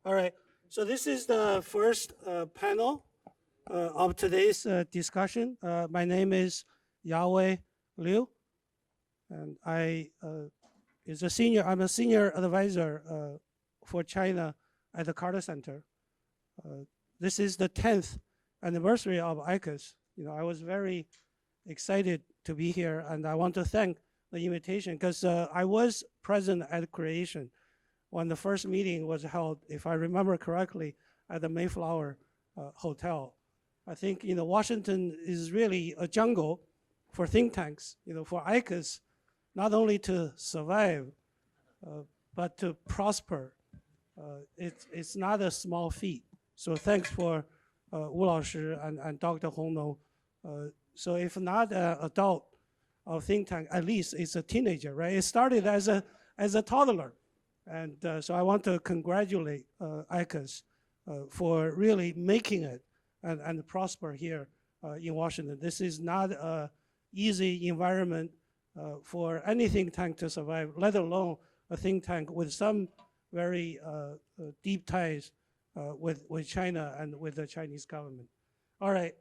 All right. So this is the first panel of today's discussion. My name is Yawei Liu, and I'm a senior advisor for China at the Carter Center. This is the 10th anniversary of ICAS. I was very excited to be here, and I want to thank the invitation because I was present at creation when the first meeting was held, if I remember correctly, at the Mayflower Hotel. I think Washington is really a jungle for think tanks. For ICAS, not only to survive, but to prosper. It's not a small feat. So thanks for Wu Laoshi and Dr. Hong Nong. So if not an adult of think tank, at least it's a teenager, right? It started as a toddler. And so I want to congratulate ICAS for really making it and prosper here in Washington. This is not an easy environment for any think tank to survive, let alone a think tank with some very deep ties with China and with the Chinese government. All right,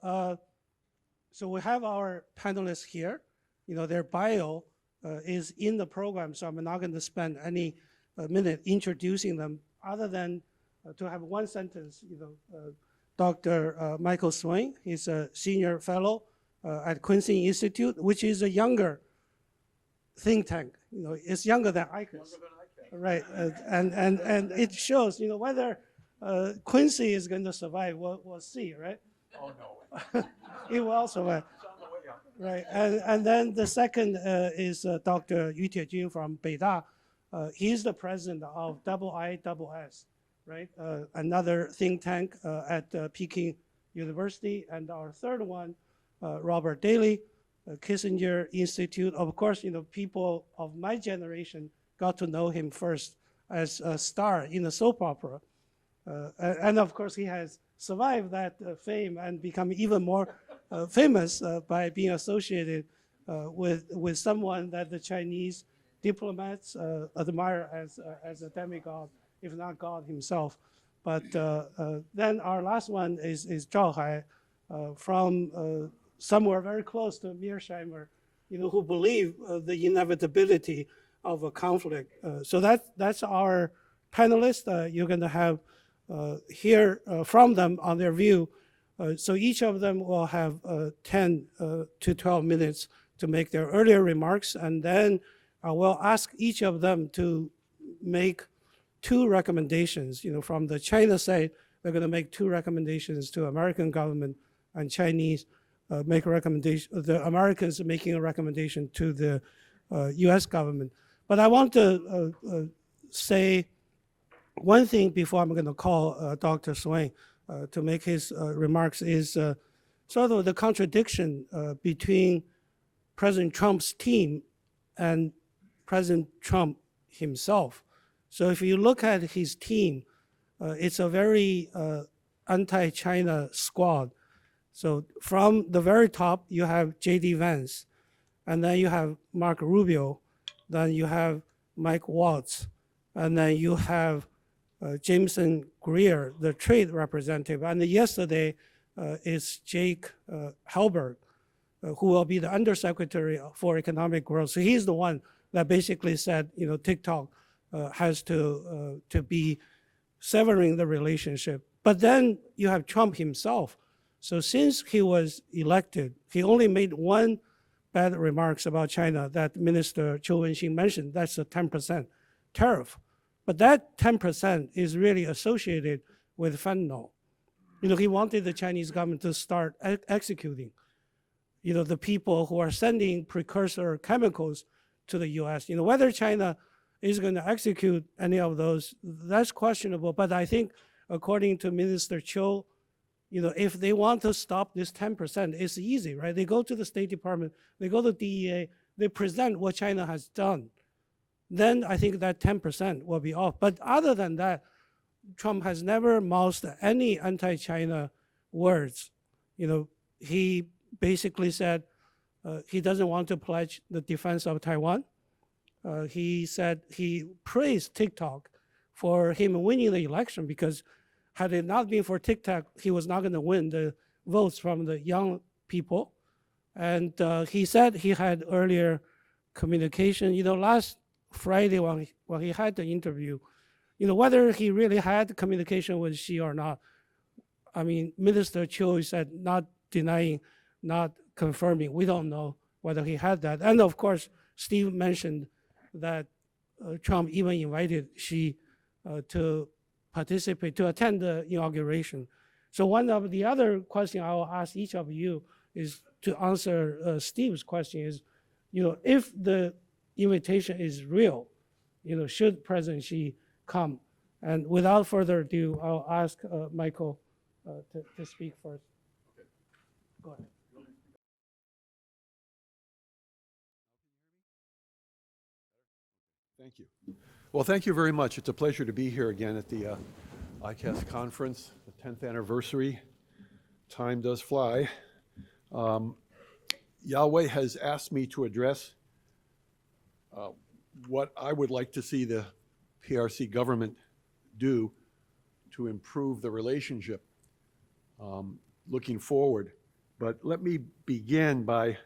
so we have our panelists here. Their bio is in the program, so I'm not going to spend any minute introducing them, other than to have one sentence. Dr. Michael Swaine, he's a senior fellow at Quincy Institute, which is a younger think tank. It's younger than ICAS. Right, and it shows. Whether Quincy is going to survive, we'll see, right? Oh no. It will survive. Right, and then the second is Dr. Tiejun from Beida. He's the president of IISS, right? Another think tank at Peking University. And our third one, Robert Daly, Kissinger Institute. Of course, people of my generation got to know him first as a star in a soap opera. And of course, he has survived that fame and become even more famous by being associated with someone that the Chinese diplomats admire as a demigod, if not God himself. But then our last one is Zhao from somewhere very close to Mearsheimer, who believe the inevitability of a conflict. So that's our panelists. You're going to have hear from them on their view. So each of them will have 10 to 12 minutes to make their earlier remarks, and then I will ask each of them to make two recommendations. From the China side, they're going to make two recommendations to American government, and Chinese make a recommendation. The Americans are making a recommendation to the U.S. government. But I want to say one thing before I'm going to call Dr. Swaine to make his remarks is sort of the contradiction between President Trump's team and President Trump himself. So if you look at his team, it's a very anti-China squad. So from the very top, you have J.D. Vance, and then you have Marco Rubio, then you have Mike Waltz, and then you have Jameson Greer, the trade representative. And yesterday is Jake Halberg, who will be the undersecretary for economic growth. So he's the one that basically said, TikTok has to be severing the relationship. But then you have Trump himself. So since he was elected, he only made one bad remarks about China that Minister Zhou Wenxin mentioned. That's a 10% tariff. But that 10% is really associated with fentanyl. He wanted the Chinese government to start executing, the people who are sending precursor chemicals to the U.S. Whether China is going to execute any of those, that's questionable. But I think, according to Minister Chiu, if they want to stop this 10%, it's easy, right? They go to the State Department, they go to DEA, they present what China has done. Then I think that 10% will be off. But other than that, Trump has never mouthed any anti-China words. He basically said he doesn't want to pledge the defense of Taiwan. He said he praised TikTok for him winning the election, because had it not been for TikTok, he was not going to win the votes from the young people. And he said he had earlier communication. Last Friday when he had the interview, whether he really had communication with Xi or not, I mean, Minister Chiu said not denying, not confirming. We don't know whether he had that. And of course, Steve mentioned that Trump even invited Xi to participate, to attend the inauguration. So one of the other questions I will ask each of you is to answer Steve's question is, if the invitation is real, should President Xi come? And without further ado, I'll ask Michael to speak first. Okay. Go ahead. Thank you. Well, thank you very much. It's a pleasure to be here again at the ICAS conference, the 10th anniversary. Time does fly. Yawei has asked me to address what I would like to see the PRC government do to improve the relationship looking forward. But let me begin by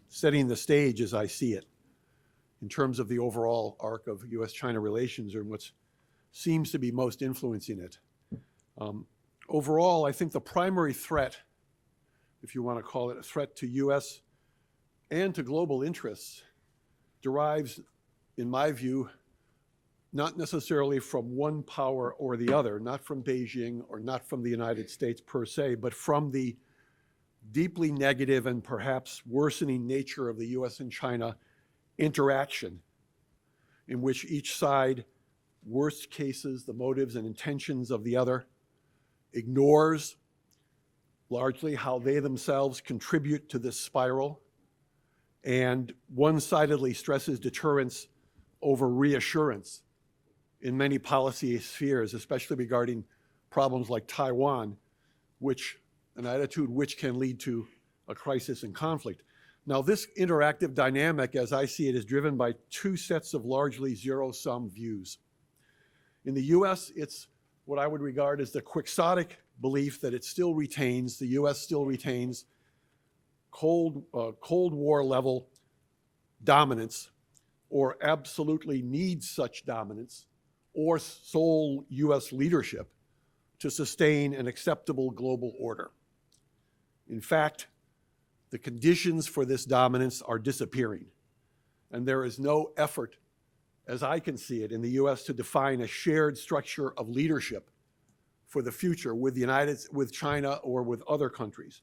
setting the stage as I see it in terms of the overall arc of U.S. China relations and what seems to be most influencing it. Overall, I think the primary threat, if you want to call it a threat to U.S. and to global interests, derives, in my view, not necessarily from one power or the other, not from Beijing or not from the United States per se, but from the deeply negative and perhaps worsening nature of the U.S. and China interaction, in which each side, worst cases, the motives and intentions of the other, ignores largely how they themselves contribute to this spiral, and one-sidedly stresses deterrence over reassurance in many policy spheres, especially regarding problems like Taiwan, an attitude which can lead to a crisis and conflict. Now, this interactive dynamic, as I see it, is driven by two sets of largely zero-sum views. In the U.S., it's what I would regard as the quixotic belief that the U.S. still retains Cold War level dominance, or absolutely needs such dominance, or sole U.S. leadership to sustain an acceptable global order. In fact, the conditions for this dominance are disappearing, and there is no effort, as I can see it, in the U.S. to define a shared structure of leadership for the future with China or with other countries.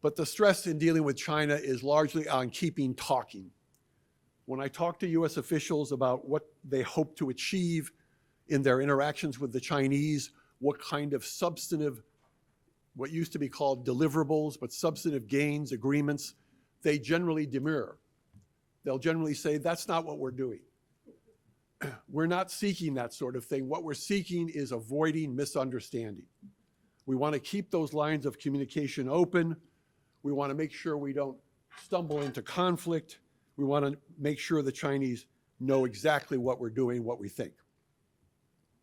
But the stress in dealing with China is largely on keeping talking. When I talk to U.S. officials about what they hope to achieve in their interactions with the Chinese, what kind of substantive, what used to be called deliverables, but substantive gains, agreements, they generally demur. They'll generally say, that's not what we're doing. We're not seeking that sort of thing. What we're seeking is avoiding misunderstanding. We want to keep those lines of communication open. We want to make sure we don't stumble into conflict. We want to make sure the Chinese know exactly what we're doing, what we think.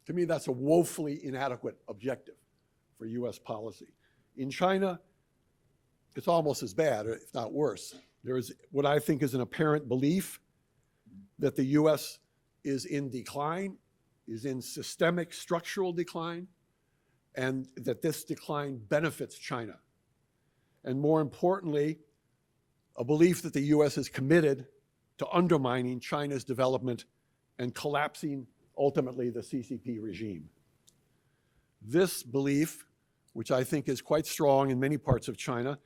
To me, that's a woefully inadequate objective for U.S. policy. In China, it's almost as bad, if not worse. There is what I think is an apparent belief that the U.S. is in decline, is in systemic structural decline, and that this decline benefits China. And more importantly, a belief that the U.S. is committed to undermining China's development and collapsing, ultimately, the CCP regime. This belief, which I think is quite strong in many parts of China,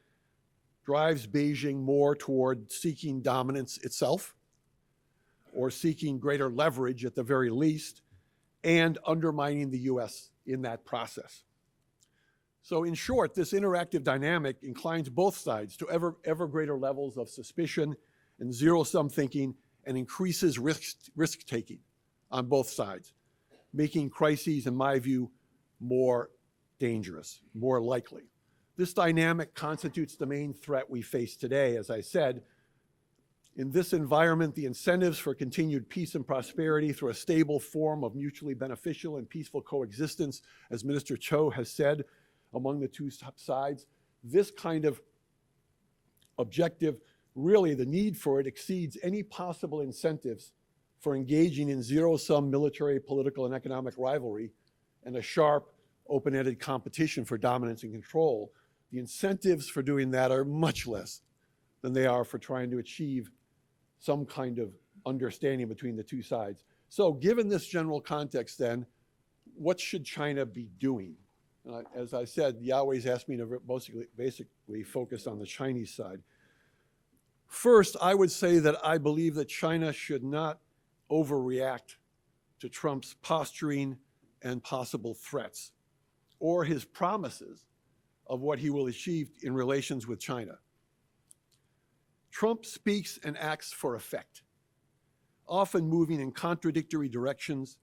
drives Beijing more toward seeking dominance itself, or seeking greater leverage at the very least, and undermining the U.S. in that process. So in short, this interactive dynamic inclines both sides to ever greater levels of suspicion and zero-sum thinking, and increases risk-taking on both sides, making crises, in my view, more dangerous, more likely. This dynamic constitutes the main threat we face today, as I said, In this environment, the incentives for continued peace and prosperity through a stable form of mutually beneficial and peaceful coexistence, as Minister Cho has said, among the two sides, this kind of objective, really the need for it exceeds any possible incentives for engaging in zero-sum military, political, and economic rivalry and a sharp, open-ended competition for dominance and control. The incentives for doing that are much less than they are for trying to achieve some kind of understanding between the two sides. So given this general context then, what should China be doing? As I said, Yawei's asked me to basically focus on the Chinese side. First, I would say that I believe that China should not overreact to Trump's posturing and possible threats, or his promises of what he will achieve in relations with China. Trump speaks and acts for effect, often moving in contradictory directions,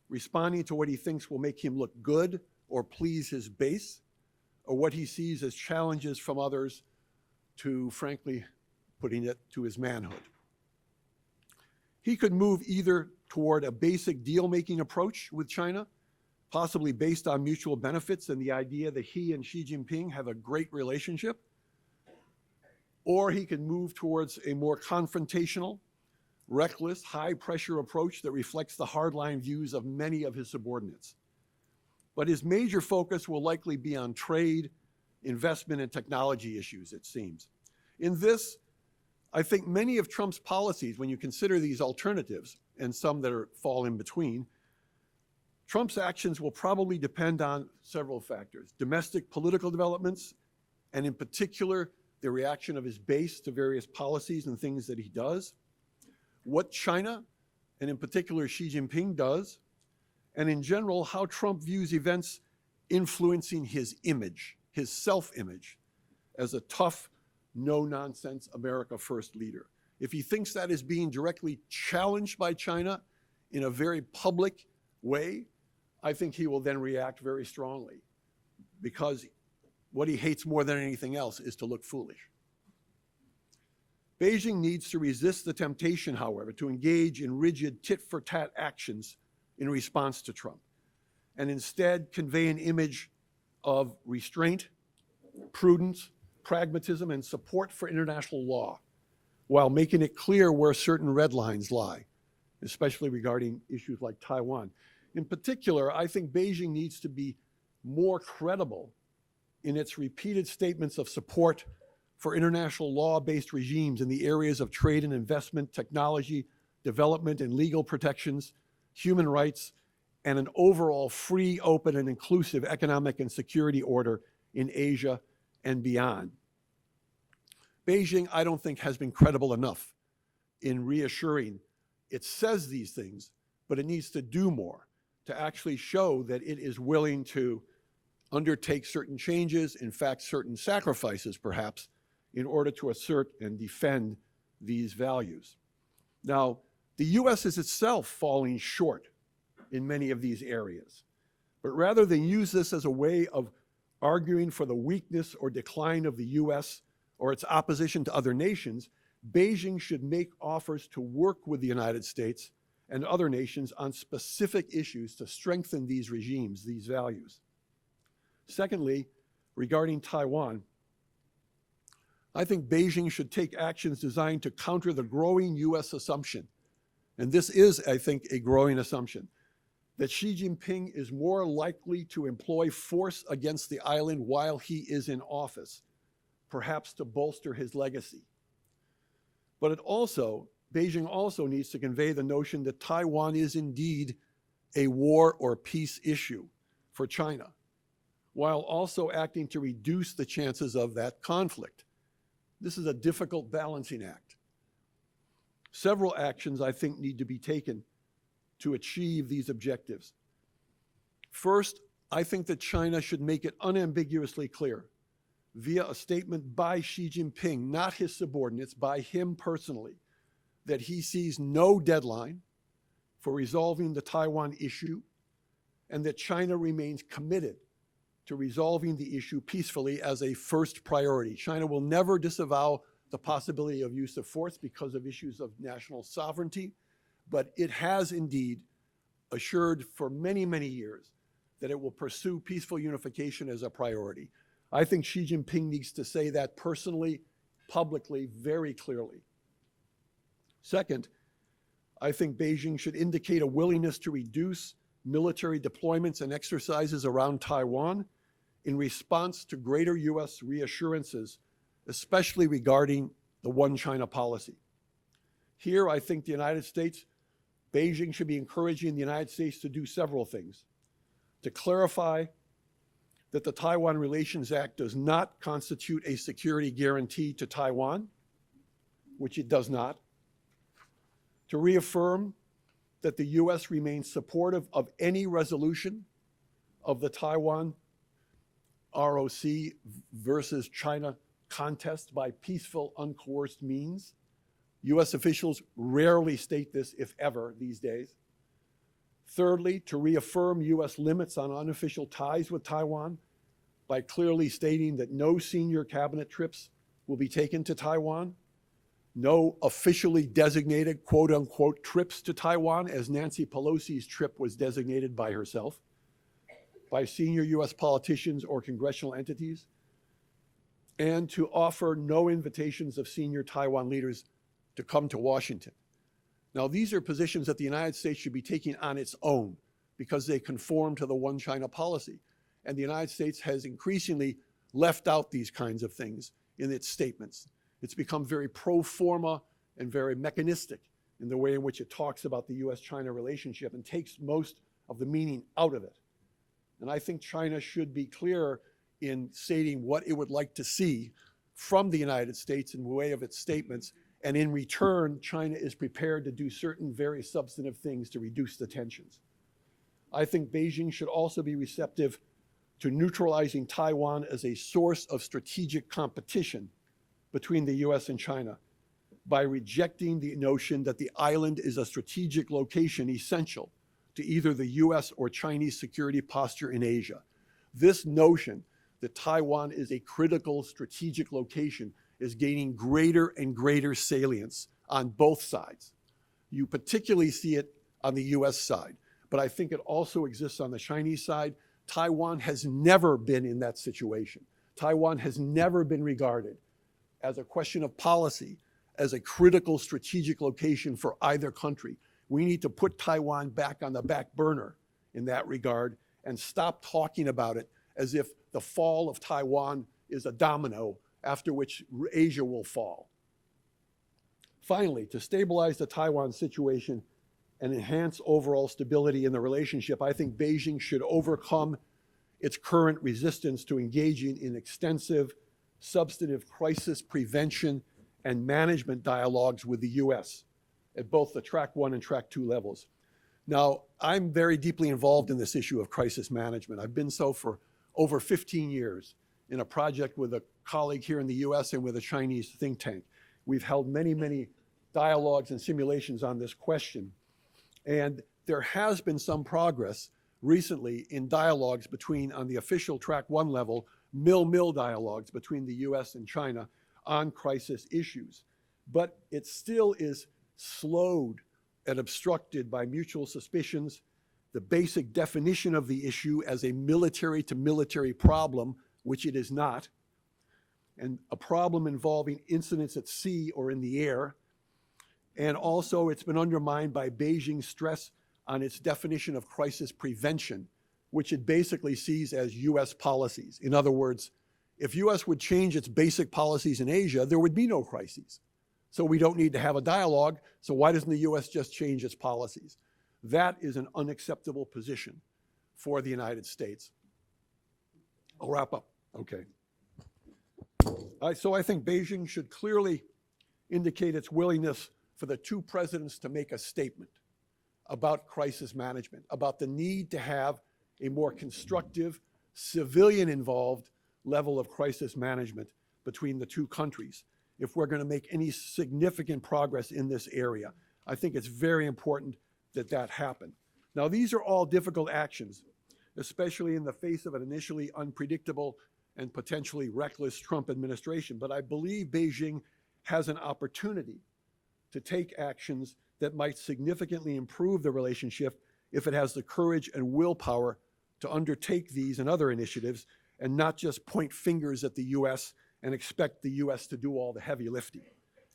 responding to what he thinks will make him look good or please his base, or what he sees as challenges from others to, frankly, putting it to his manhood. He could move either toward a basic deal-making approach with China, possibly based on mutual benefits and the idea that he and Xi Jinping have a great relationship, or he can move towards a more confrontational, reckless, high-pressure approach that reflects the hardline views of many of his subordinates. But his major focus will likely be on trade, investment, and technology issues, it seems. In this, I think many of Trump's policies, when you consider these alternatives, and some that fall in between, Trump's actions will probably depend on several factors: domestic political developments, and in particular, the reaction of his base to various policies and things that he does, what China, and in particular Xi Jinping, does, and in general, how Trump views events influencing his image, his self-image, as a tough, no-nonsense America First leader. If he thinks that is being directly challenged by China in a very public way, I think he will then react very strongly, because what he hates more than anything else is to look foolish. Beijing needs to resist the temptation, however, to engage in rigid tit-for-tat actions in response to Trump, and instead convey an image of restraint, prudence, pragmatism, and support for international law, while making it clear where certain red lines lie, especially regarding issues like Taiwan. In particular, I think Beijing needs to be more credible in its repeated statements of support for international law-based regimes in the areas of trade and investment, technology, development and legal protections, human rights, and an overall free, open, and inclusive economic and security order in Asia and beyond. Beijing, I don't think, has been credible enough in reassuring. It says these things, but it needs to do more to actually show that it is willing to undertake certain changes, in fact, certain sacrifices, perhaps, in order to assert and defend these values. Now, the U.S. is itself falling short in many of these areas. But rather than use this as a way of arguing for the weakness or decline of the U.S. or its opposition to other nations, Beijing should make offers to work with the United States and other nations on specific issues to strengthen these regimes, these values. Secondly, regarding Taiwan, I think Beijing should take actions designed to counter the growing U.S. assumption, and this is, I think, a growing assumption, that Xi Jinping is more likely to employ force against the island while he is in office, perhaps to bolster his legacy. But Beijing also needs to convey the notion that Taiwan is indeed a war or peace issue for China, while also acting to reduce the chances of that conflict. This is a difficult balancing act. Several actions, I think, need to be taken to achieve these objectives. First, I think that China should make it unambiguously clear, via a statement by Xi Jinping, not his subordinates, by him personally, that he sees no deadline for resolving the Taiwan issue, and that China remains committed to resolving the issue peacefully as a first priority. China will never disavow the possibility of use of force because of issues of national sovereignty, but it has indeed assured for many, many years that it will pursue peaceful unification as a priority. I think Xi Jinping needs to say that personally, publicly, very clearly. Second, I think Beijing should indicate a willingness to reduce military deployments and exercises around Taiwan in response to greater U.S. reassurances, especially regarding the One China policy. Here, I think the United States, Beijing should be encouraging the United States to do several things. To clarify that the Taiwan Relations Act does not constitute a security guarantee to Taiwan, which it does not. To reaffirm that the U.S. remains supportive of any resolution of the Taiwan ROC versus China contest by peaceful, uncoerced means. U.S. officials rarely state this, if ever, these days. Thirdly, to reaffirm U.S. limits on unofficial ties with Taiwan by clearly stating that no senior cabinet trips will be taken to Taiwan, no officially designated quote-unquote trips to Taiwan, as Nancy Pelosi's trip was designated by herself, by senior U.S. politicians or congressional entities, and to offer no invitations of senior Taiwan leaders to come to Washington. Now, these are positions that the United States should be taking on its own because they conform to the One China policy. And the United States has increasingly left out these kinds of things in its statements. It's become very pro forma and very mechanistic in the way in which it talks about the U.S. China relationship and takes most of the meaning out of it. And I think China should be clear in stating what it would like to see from the United States in the way of its statements. And in return, China is prepared to do certain very substantive things to reduce the tensions. I think Beijing should also be receptive to neutralizing Taiwan as a source of strategic competition between the U.S. and China by rejecting the notion that the island is a strategic location essential to either the U.S. or Chinese security posture in Asia. This notion that Taiwan is a critical strategic location is gaining greater and greater salience on both sides. You particularly see it on the U.S. side, but I think it also exists on the Chinese side. Taiwan has never been in that situation. Taiwan has never been regarded as a question of policy, as a critical strategic location for either country. We need to put Taiwan back on the back burner in that regard and stop talking about it as if the fall of Taiwan is a domino after which Asia will fall. Finally, to stabilize the Taiwan situation and enhance overall stability in the relationship, I think Beijing should overcome its current resistance to engaging in extensive, substantive crisis prevention and management dialogues with the U.S. at both the Track 1 and Track 2 levels. Now, I'm very deeply involved in this issue of crisis management. I've been so for over 15 years in a project with a colleague here in the U.S. and with a Chinese think tank. We've held many, many dialogues and simulations on this question. And there has been some progress recently in dialogues between, on the official Track 1 level, mill dialogues between the U.S. and China on crisis issues. But it still is slowed and obstructed by mutual suspicions, the basic definition of the issue as a military to military problem, which it is not, and a problem involving incidents at sea or in the air. And also it's been undermined by Beijing's stress on its definition of crisis prevention, which it basically sees as U.S. policies. In other words, if U.S. would change its basic policies in Asia, there would be no crises. So we don't need to have a dialogue, so why doesn't the U.S. just change its policies? That is an unacceptable position for the United States. I'll wrap up. Okay. So I think Beijing should clearly indicate its willingness for the two presidents to make a statement about crisis management, about the need to have a more constructive, civilian-involved level of crisis management between the two countries if we're going to make any significant progress in this area. I think it's very important that that happen. Now, these are all difficult actions, especially in the face of an initially unpredictable and potentially reckless Trump administration. But I believe Beijing has an opportunity to take actions that might significantly improve the relationship if it has the courage and willpower to undertake these and other initiatives and not just point fingers at the U.S. and expect the U.S. to do all the heavy lifting.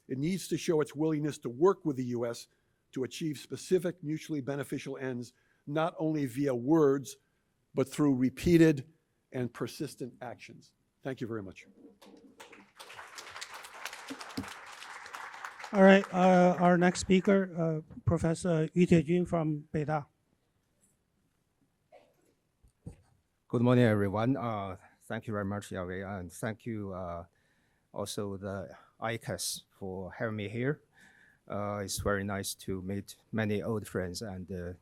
It needs to show its willingness to work with the U.S. to achieve specific mutually beneficial ends, not only via words, but through repeated and persistent actions. Thank you very much. All right, our next speaker, Professor Tiejun from Beida. Good morning, everyone. Thank you very much, Yawei, and thank you also the ICAS for having me here. It's very nice to meet many old friends and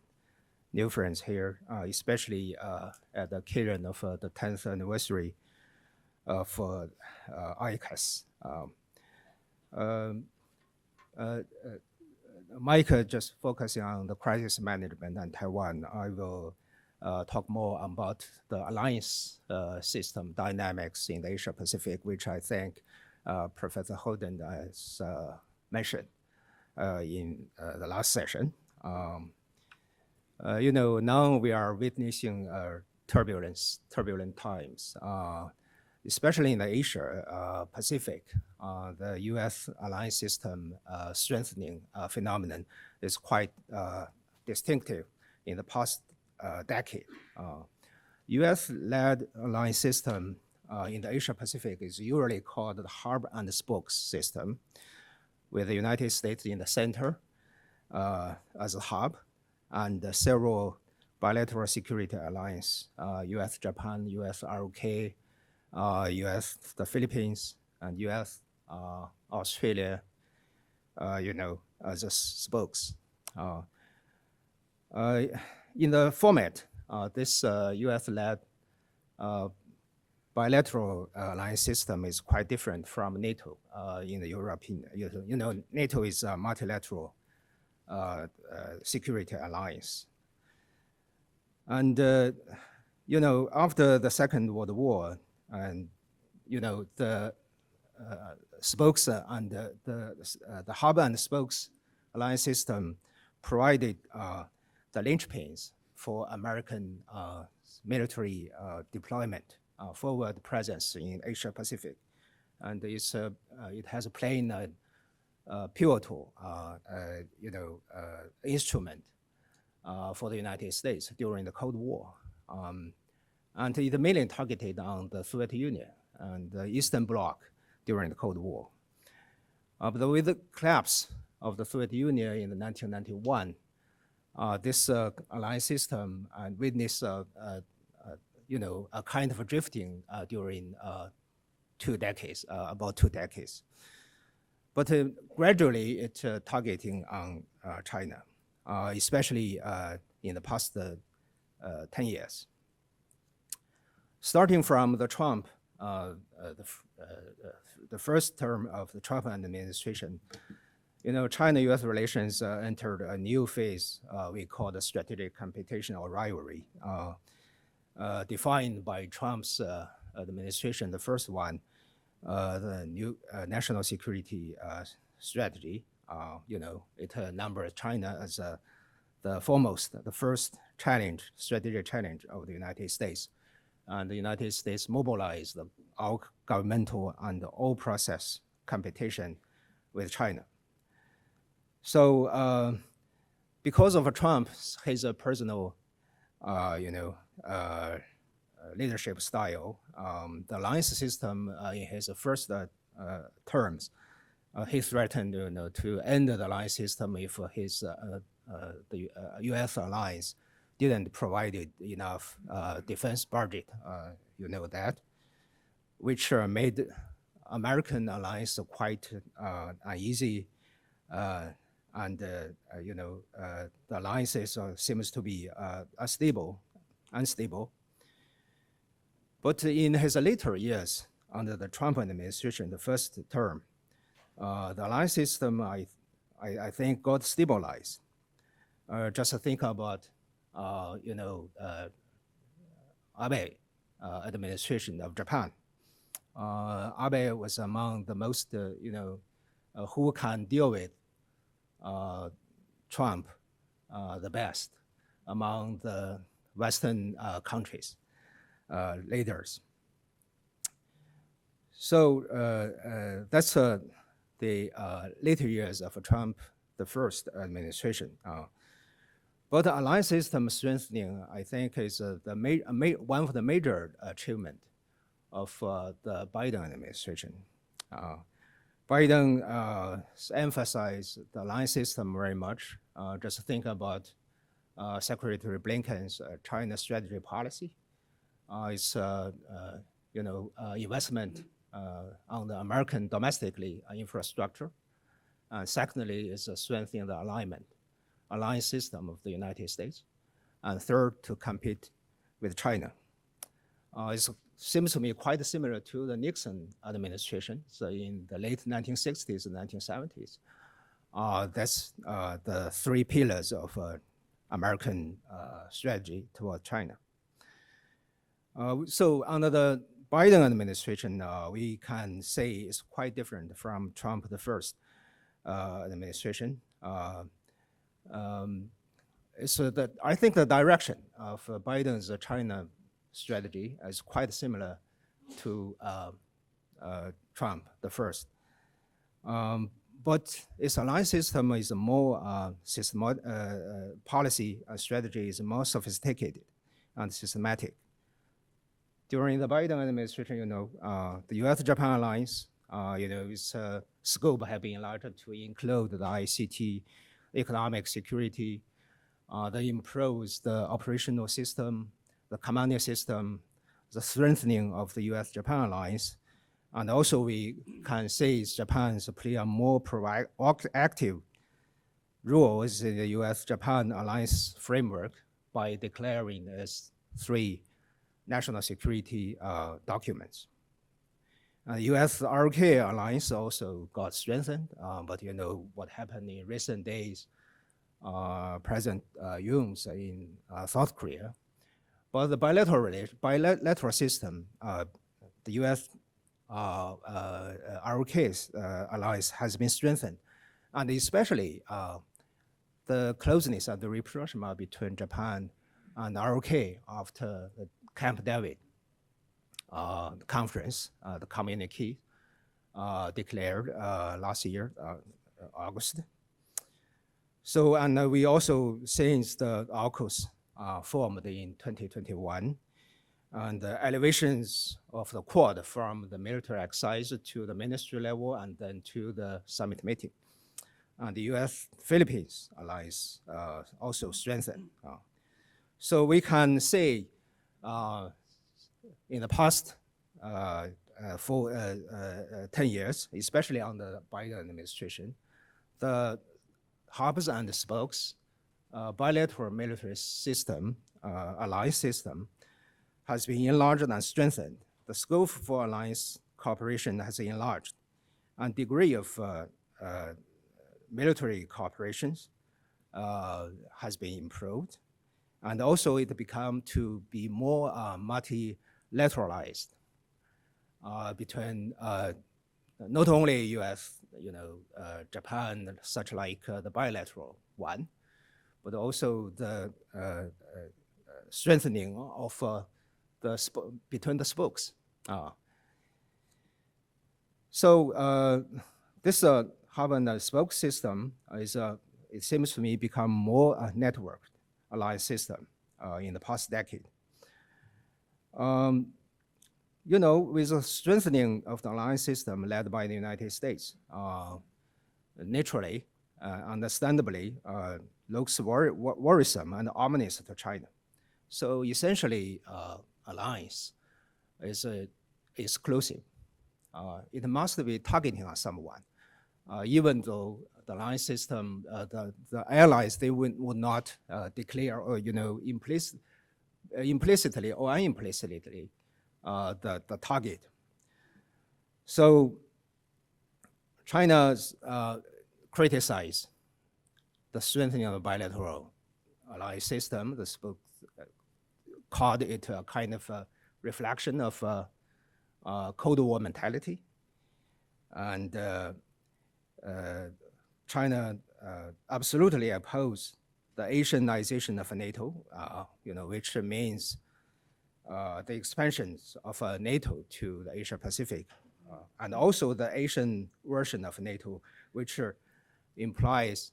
new friends here, especially at the occasion of the 10th anniversary of ICAS. Mike just focusing on the crisis management and Taiwan. I will talk more about the alliance system dynamics in the Asia Pacific, which I think Professor Holden has mentioned in the last session. Now we are witnessing turbulent times, especially in the Asia Pacific. The U.S. alliance system strengthening phenomenon is quite distinctive in the past decade. U.S.-led alliance system in the Asia Pacific is usually called the hub and spoke system, with the United States in the center as a hub, and several bilateral security alliance, U.S. Japan, U.S. ROK, U.S. the Philippines, and U.S. Australia, as a spokes. In the format, this U.S.-led bilateral alliance system is quite different from NATO in the European. NATO is a multilateral security alliance. And after the Second World War, and the spokes and the hub and spokes alliance system provided the linchpins for American military deployment, forward presence in Asia Pacific, and it has played a pivotal, instrument for the United States during the Cold War, and it mainly targeted on the Soviet Union and the Eastern Bloc during the Cold War. But with the collapse of the Soviet Union in 1991, this alliance system witnessed a kind of drifting during about 2 decades. But gradually, it's targeting on China, especially in the past 10 years. Starting from the Trump, the first term of the Trump administration, China-U.S. relations entered a new phase we call the strategic competition or rivalry, defined by Trump's administration, the first one, the new national security strategy. It numbers China as the first strategic challenge of the United States. And the United States mobilized all governmental and all process competition with China. So because of Trump, his personal, leadership style, the alliance system in his first terms, he threatened to end the alliance system if the U.S. alliance didn't provide enough defense budget, that, which made American alliance quite uneasy, and the alliances seems to be unstable. But in his later years, under the Trump administration, the first term, the alliance system, I think, got stabilized. Just think about, Abe administration of Japan. Abe was among the most, who can deal with Trump the best among the Western countries, leaders. So that's the later years of Trump, the first administration. But the alliance system strengthening, I think, is one of the major achievement of the Biden administration. Biden emphasized the alliance system very much. Just think about Secretary Blinken's China strategy policy. It's investment on the American domestically infrastructure. Secondly, is strengthening the alliance system of the United States. And third, to compete with China. It seems to me quite similar to the Nixon administration. So in the late 1960s and 1970s, that's the three pillars of American strategy toward China. So under the Biden administration, we can say it's quite different from Trump the first administration. I think the direction of Biden's China strategy is quite similar to Trump the first. But its alliance system is more policy strategy is more sophisticated and systematic. During the Biden administration, the U.S.-Japan alliance, its scope has been enlarged to include the ICT, economic security, the improves the operational system, the commanding system, the strengthening of the U.S.-Japan alliance. And also we can say Japan play a more active role in the U.S.-Japan alliance framework by declaring as three national security documents. The U.S.-ROK alliance also got strengthened, but what happened in recent days, President Yoon in South Korea. But the bilateral system, the U.S. ROK's alliance has been strengthened, and especially the closeness of the rapprochement between Japan and ROK after the Camp David conference, the communique declared last year, August. So, and we also, since the AUKUS formed in 2021, and the elevations of the Quad from the military exercise to the ministry level and then to the summit meeting. And the U.S.-Philippines alliance also strengthened. So we can say in the past 10 years, especially under the Biden administration, the hubs and the spokes bilateral military system, alliance system, has been enlarged and strengthened. The scope for alliance cooperation has enlarged, and degree of military cooperation has been improved, and also it become to be more multilateralized between not only U.S., Japan, such like the bilateral one, but also the strengthening of between the spokes. So this hub and spoke system is, it seems to me, become more networked alliance system in the past decade. With the strengthening of the alliance system led by the United States, naturally, understandably, looks worrisome and ominous to China. So essentially, alliance is exclusive. It must be targeting on someone, even though the alliance system, the allies, they would not declare or implicitly or unimplicitly the target. So China's criticized the strengthening of the bilateral alliance system. The spoke called it a kind of a reflection of Cold War mentality. And China absolutely oppose the Asianization of NATO, which means the expansion of NATO to the Asia Pacific, and also the Asian version of NATO, which implies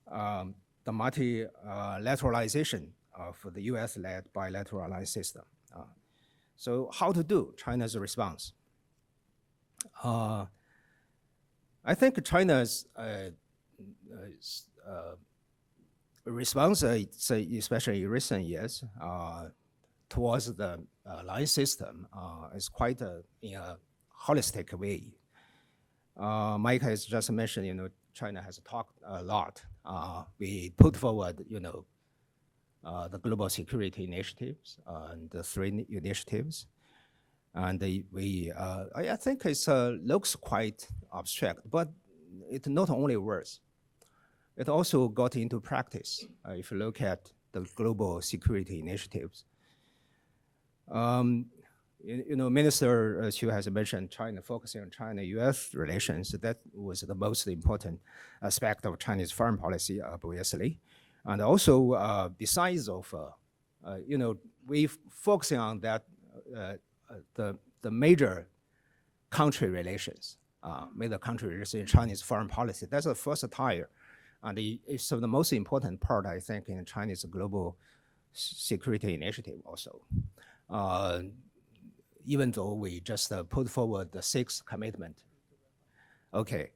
the multilateralization of the US-led bilateral alliance system. So how to do China's response? I think China's response, especially in recent years, towards the alliance system is quite in a holistic way. Mike has just mentioned, China has talked a lot. We put forward, the global security initiatives and the 3 initiatives. And I think it looks quite abstract, but it's not only words. It also got into practice. If you look at the global security initiatives, Minister Xu has mentioned China, focusing on China-U.S. relations. That was the most important aspect of Chinese foreign policy, obviously. And also, besides of, we focusing on that, the major country relations, major country relations in Chinese foreign policy. That's the first tier. And it's the most important part, I think, in Chinese global security initiative also. Even though we just put forward the 6th commitment. Okay,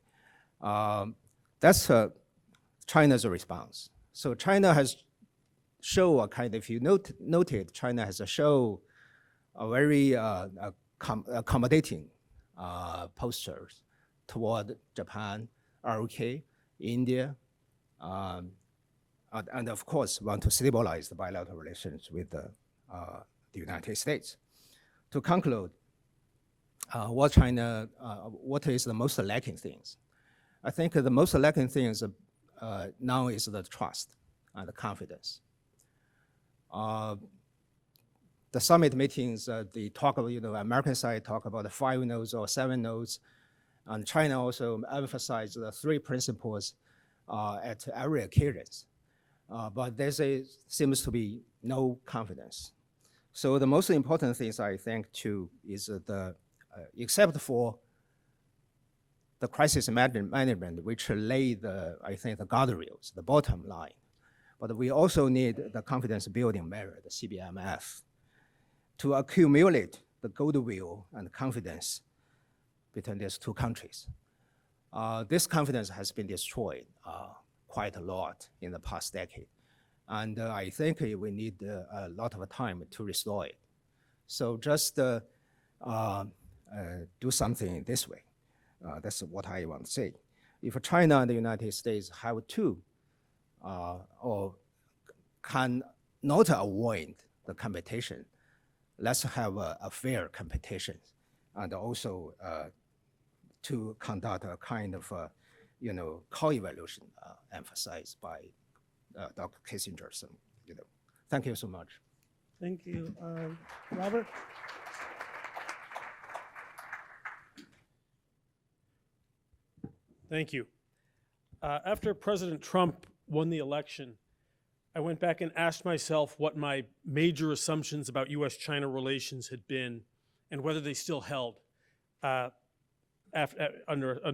that's China's response. So China has shown a kind of, if you noted, China has shown a very accommodating postures toward Japan, ROK, India, and of course want to stabilize the bilateral relations with the United States. To conclude, what is the most lacking things? I think the most lacking things now is the trust and the confidence. The summit meetings, they talk about, American side talk about the 5 nodes or 7 nodes, and China also emphasized the 3 principles at every occasion. But there seems to be no confidence. So the most important things I think too is except for the crisis management, which lay I think the guardrails, the bottom line. But we also need the confidence building measure, the CBMF, to accumulate the goodwill and confidence between these 2 countries. This confidence has been destroyed quite a lot in the past decade. And I think we need a lot of time to restore it. So just do something this way. That's what I want to say. If China and the United States have to, or can not avoid the competition, let's have a fair competition, and also to conduct a kind of, co-evolution emphasized by Dr. Kissinger. So, thank you so much. Thank you. Robert? Thank you. After President Trump won the election, I went back and asked myself what my major assumptions about U.S. China relations had been and whether they still held under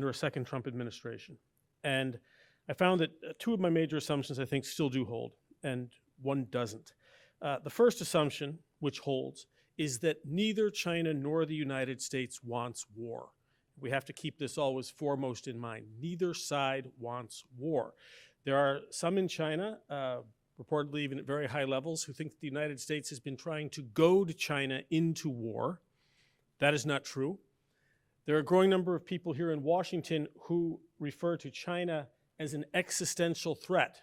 a second Trump administration. And I found that 2 of my major assumptions I think still do hold, and 1 doesn't. The first assumption, which holds, is that neither China nor the United States wants war. We have to keep this always foremost in mind. Neither side wants war. There are some in China, reportedly even at very high levels, who think the United States has been trying to goad China into war. That is not true. There are a growing number of people here in Washington who refer to China as an existential threat.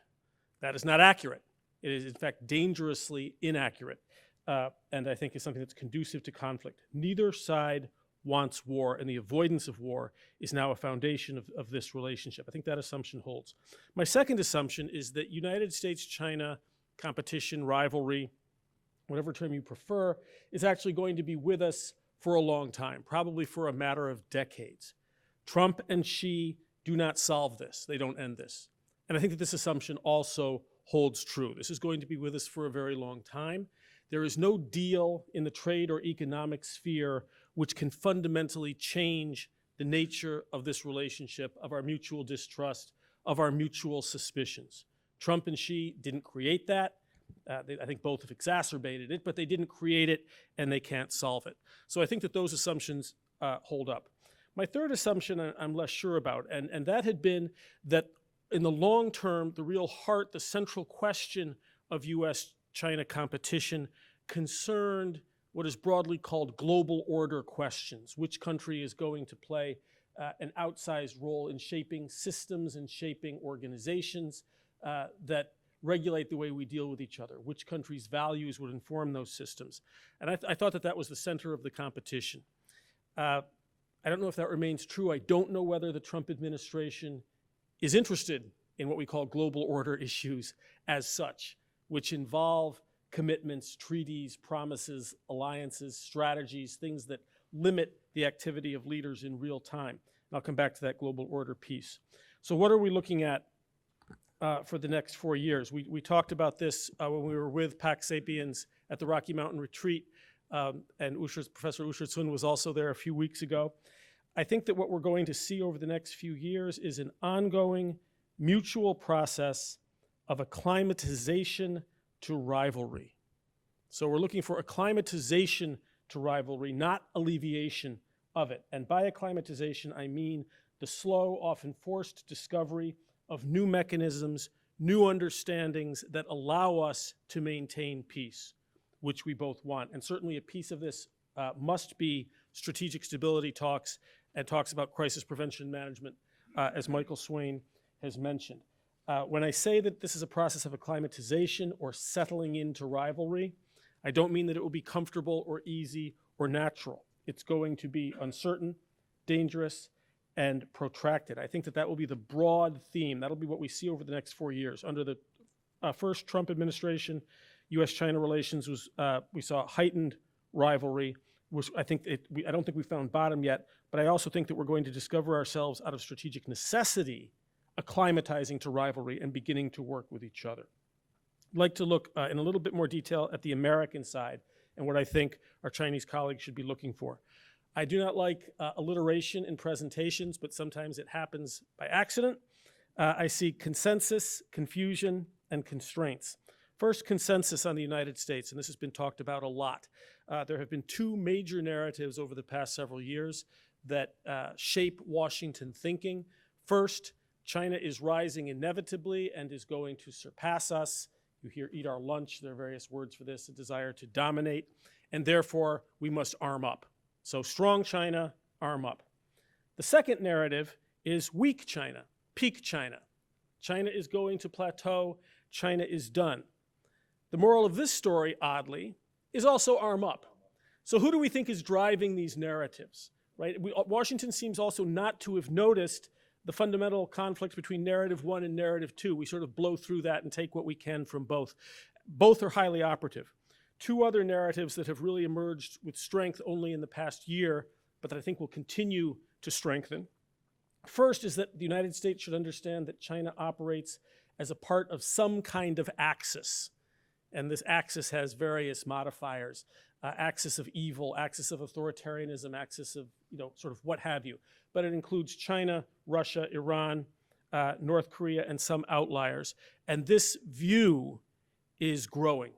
That is not accurate. It is, in fact, dangerously inaccurate, and I think is something that's conducive to conflict. Neither side wants war, and the avoidance of war is now a foundation of this relationship. I think that assumption holds. My second assumption is that United States-China competition, rivalry, whatever term you prefer, is actually going to be with us for a long time, probably for a matter of decades. Trump and Xi do not solve this. They don't end this. And I think that this assumption also holds true. This is going to be with us for a very long time. There is no deal in the trade or economic sphere which can fundamentally change the nature of this relationship, of our mutual distrust, of our mutual suspicions. Trump and Xi didn't create that. I think both have exacerbated it, but they didn't create it and they can't solve it. So I think that those assumptions hold up. My third assumption I'm less sure about, and that had been that in the long term, the real heart, the central question of U.S.-China competition concerned what is broadly called global order questions. Which country is going to play an outsized role in shaping systems and shaping organizations that regulate the way we deal with each other? Which country's values would inform those systems? And I thought that that was the center of the competition. I don't know if that remains true. I don't know whether the Trump administration is interested in what we call global order issues as such, which involve commitments, treaties, promises, alliances, strategies, things that limit the activity of leaders in real time. And I'll come back to that global order piece. So what are we looking at for the next 4 years? We talked about this when we were with Pax Sapiens at the Rocky Mountain Retreat, and Professor Usher Sun was also there a few weeks ago. I think that what we're going to see over the next few years is an ongoing mutual process of acclimatization to rivalry. So we're looking for acclimatization to rivalry, not alleviation of it. And by acclimatization, I mean the slow, often forced discovery of new mechanisms, new understandings that allow us to maintain peace, which we both want. And certainly a piece of this must be strategic stability talks and talks about crisis prevention management, as Michael Swaine has mentioned. When I say that this is a process of acclimatization or settling into rivalry, I don't mean that it will be comfortable or easy or natural. It's going to be uncertain, dangerous, and protracted. I think that that will be the broad theme. That'll be what we see over the next 4 years. Under the first Trump administration, U.S. China relations was, we saw heightened rivalry. I don't think we found bottom yet, but I also think that we're going to discover ourselves out of strategic necessity, acclimatizing to rivalry and beginning to work with each other. I'd like to look in a little bit more detail at the American side and what I think our Chinese colleagues should be looking for. I do not like alliteration in presentations, but sometimes it happens by accident. I see consensus, confusion, and constraints. First, consensus on the United States, and this has been talked about a lot. There have been two major narratives over the past several years that shape Washington thinking. First, China is rising inevitably and is going to surpass us. You hear eat our lunch, there are various words for this, a desire to dominate, and therefore we must arm up. So strong China, arm up. The second narrative is weak China, peak China. China is going to plateau, China is done. The moral of this story, oddly, is also arm up. So who do we think is driving these narratives, right? Washington seems also not to have noticed the fundamental conflicts between narrative 1 and narrative 2. We sort of blow through that and take what we can from both. Both are highly operative. Two other narratives that have really emerged with strength only in the past year, but that I think will continue to strengthen. First is that the United States should understand that China operates as a part of some kind of axis. And this axis has various modifiers, axis of evil, axis of authoritarianism, axis of, sort of what have you. But it includes China, Russia, Iran, North Korea, and some outliers. And this view is growing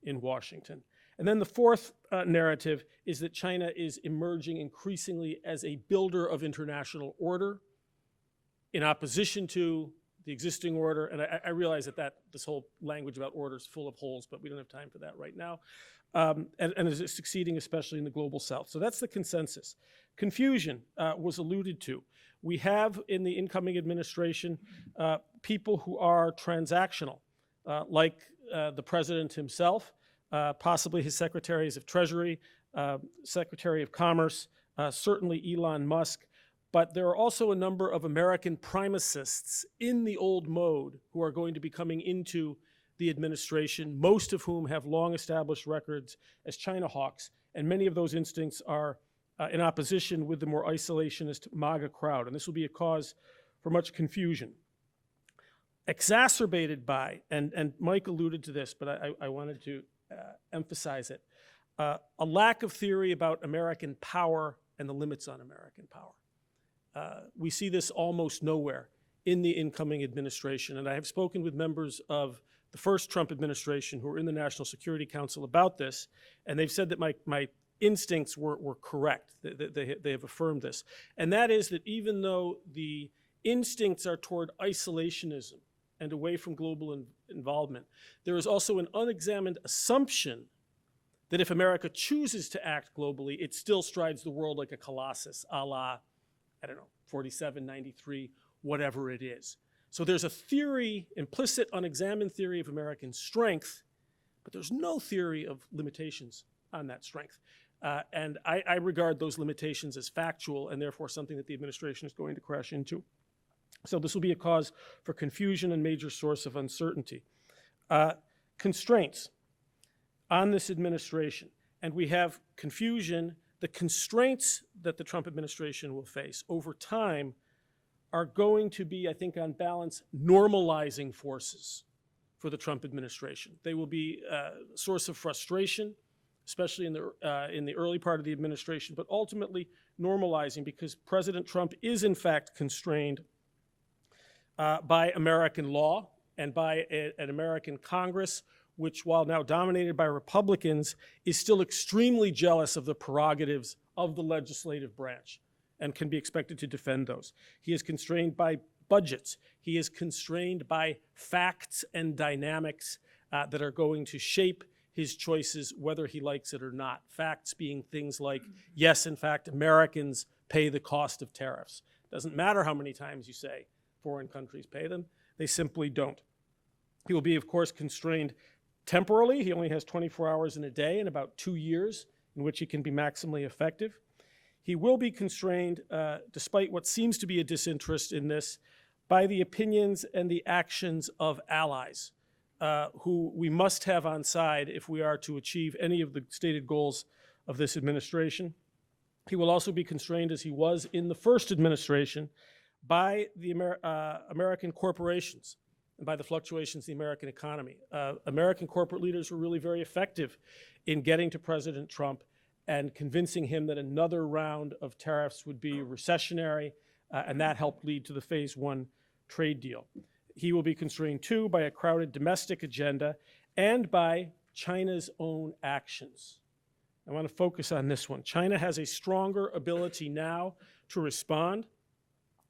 in Washington. And then the fourth narrative is that China is emerging increasingly as a builder of international order in opposition to the existing order. And I realize that this whole language about order is full of holes, but we don't have time for that right now. And is succeeding especially in the global south. So that's the consensus. Confusion was alluded to. We have in the incoming administration people who are transactional, like the president himself, possibly his secretaries of Treasury, Secretary of Commerce, certainly Elon Musk. But there are also a number of American primacists in the old mode who are going to be coming into the administration, most of whom have long established records as China hawks, and many of those instincts are in opposition with the more isolationist MAGA crowd. And this will be a cause for much confusion, exacerbated by, and Mike alluded to this, but I wanted to emphasize it, a lack of theory about American power and the limits on American power. We see this almost nowhere in the incoming administration, and I have spoken with members of the first Trump administration who were in the National Security Council about this, and they've said that my instincts were correct. They have affirmed this. And that is that even though the instincts are toward isolationism and away from global involvement, there is also an unexamined assumption that if America chooses to act globally, it still strides the world like a colossus, a la, I don't know, 47, 93, whatever it is. So there's a theory, implicit, unexamined theory of American strength, but there's no theory of limitations on that strength. And I regard those limitations as factual and therefore something that the administration is going to crash into. So this will be a cause for confusion and major source of uncertainty. Constraints on this administration, and we have confusion. The constraints that the Trump administration will face over time are going to be, I think, on balance, normalizing forces for the Trump administration. They will be a source of frustration, especially in the early part of the administration, but ultimately normalizing, because President Trump is in fact constrained by American law and by an American Congress, which, while now dominated by Republicans, is still extremely jealous of the prerogatives of the legislative branch and can be expected to defend those. He is constrained by budgets. He is constrained by facts and dynamics that are going to shape his choices, whether he likes it or not. Facts being things like, yes, in fact, Americans pay the cost of tariffs. Doesn't matter how many times you say foreign countries pay them, they simply don't. He will be, of course, constrained temporally. He only has 24 hours in a day and about 2 years in which he can be maximally effective. He will be constrained, despite what seems to be a disinterest in this, by the opinions and the actions of allies, who we must have on side if we are to achieve any of the stated goals of this administration. He will also be constrained, as he was in the first administration, by the American corporations and by the fluctuations in the American economy. American corporate leaders were really very effective in getting to President Trump and convincing him that another round of tariffs would be recessionary, and that helped lead to the Phase 1 trade deal. He will be constrained, too, by a crowded domestic agenda and by China's own actions. I want to focus on this one. China has a stronger ability now to respond.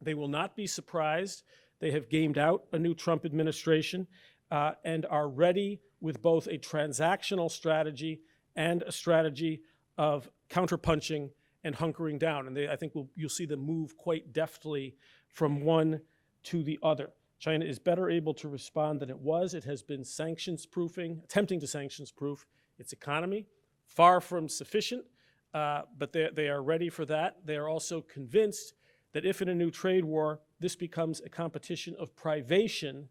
They will not be surprised. They have gamed out a new Trump administration and are ready with both a transactional strategy and a strategy of counterpunching and hunkering down. And I think you'll see them move quite deftly from one to the other. China is better able to respond than it was. It has been attempting to sanctions-proof its economy. Far from sufficient, but they are ready for that. They are also convinced that if in a new trade war this becomes a competition of privation,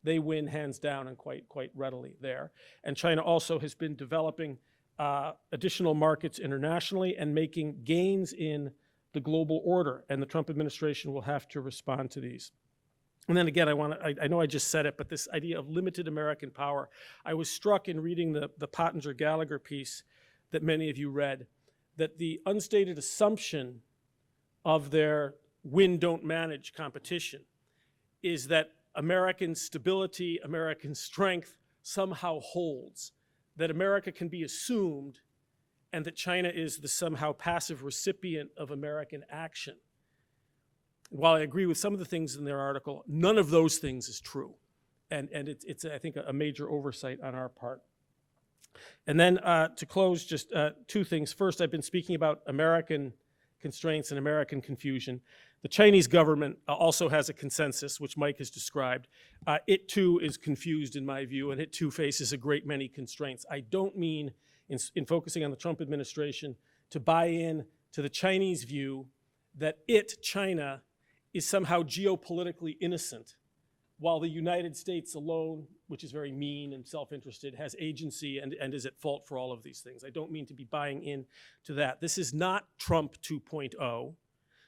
they win hands down and quite readily there. And China also has been developing additional markets internationally and making gains in the global order, and the Trump administration will have to respond to these. And then again, I know I just said it, but this idea of limited American power, I was struck in reading the Pottinger-Gallagher piece that many of you read, that the unstated assumption of their win, don't manage competition is that American stability, American strength somehow holds, that America can be assumed, and that China is the somehow passive recipient of American action. While I agree with some of the things in their article, none of those things is true. And it's I think, a major oversight on our part. And then to close, just two things. First, I've been speaking about American constraints and American confusion. The Chinese government also has a consensus, which Mike has described. It too is confused in my view, and it too faces a great many constraints. I don't mean, in focusing on the Trump administration, to buy in to the Chinese view that China, is somehow geopolitically innocent, while the United States alone, which is very mean and self-interested, has agency and is at fault for all of these things. I don't mean to be buying in to that. This is not Trump 2.0.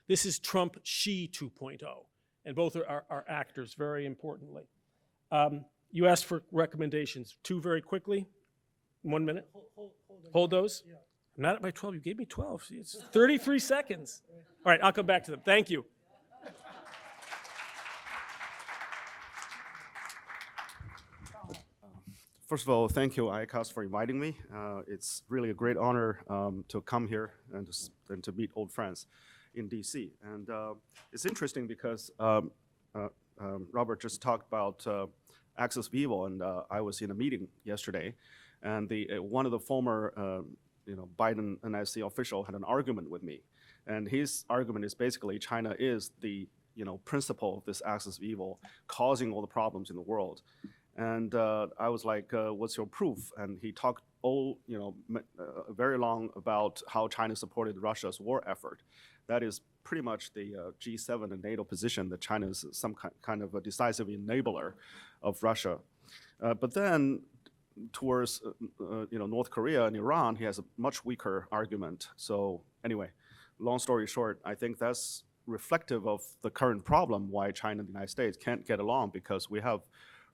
This is Trump-Xi 2.0. and both are actors, very importantly. You asked for recommendations. 2 very quickly. 1 minute. Hold those. I'm not at my 12. You gave me 12. See, it's 33 seconds. All right, I'll come back to them. Thank you. First of all, thank you, ICAS, for inviting me. It's really a great honor to come here and to meet old friends in DC. And it's interesting because Robert just talked about axis of evil, and I was in a meeting yesterday, and one of the former Biden NSC official had an argument with me, and his argument is basically China is the principle of this axis of evil causing all the problems in the world. And I was like, what's your proof? And he talked very long about how China supported Russia's war effort. That is pretty much the G7 and NATO position that China is some kind of a decisive enabler of Russia. But then towards North Korea and Iran, he has a much weaker argument. So anyway, long story short, I think that's reflective of the current problem why China and the United States can't get along, because we have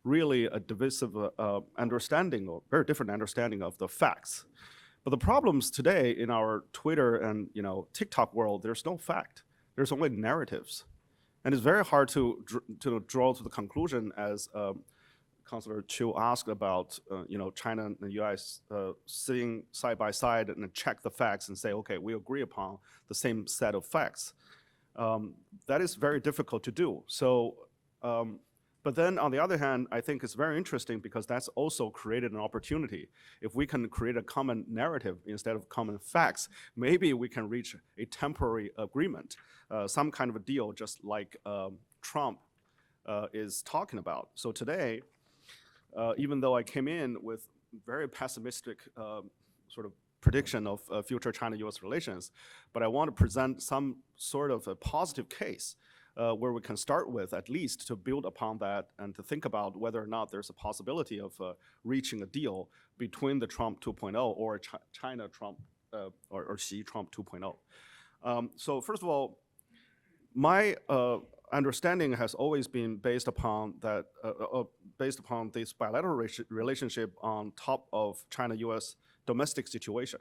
really a divisive understanding, or very different understanding of the facts. But the problems today in our Twitter and TikTok world, there's no fact. There's only narratives. And it's very hard to draw to the conclusion, as Councillor Chiu asked about China and the US sitting side by side and check the facts and say, okay, we agree upon the same set of facts. That is very difficult to do. So. But then on the other hand, I think it's very interesting because that's also created an opportunity. If we can create a common narrative instead of common facts, maybe we can reach a temporary agreement, some kind of a deal, just like Trump is talking about. So today, even though I came in with very pessimistic sort of prediction of future China-US relations, but I want to present some sort of a positive case where we can start with, at least to build upon that and to think about whether or not there's a possibility of reaching a deal between the Trump 2.0 or China Trump or Xi Trump 2.0. So first of all, my understanding has always been based upon that, based upon this bilateral relationship on top of China-US domestic situation.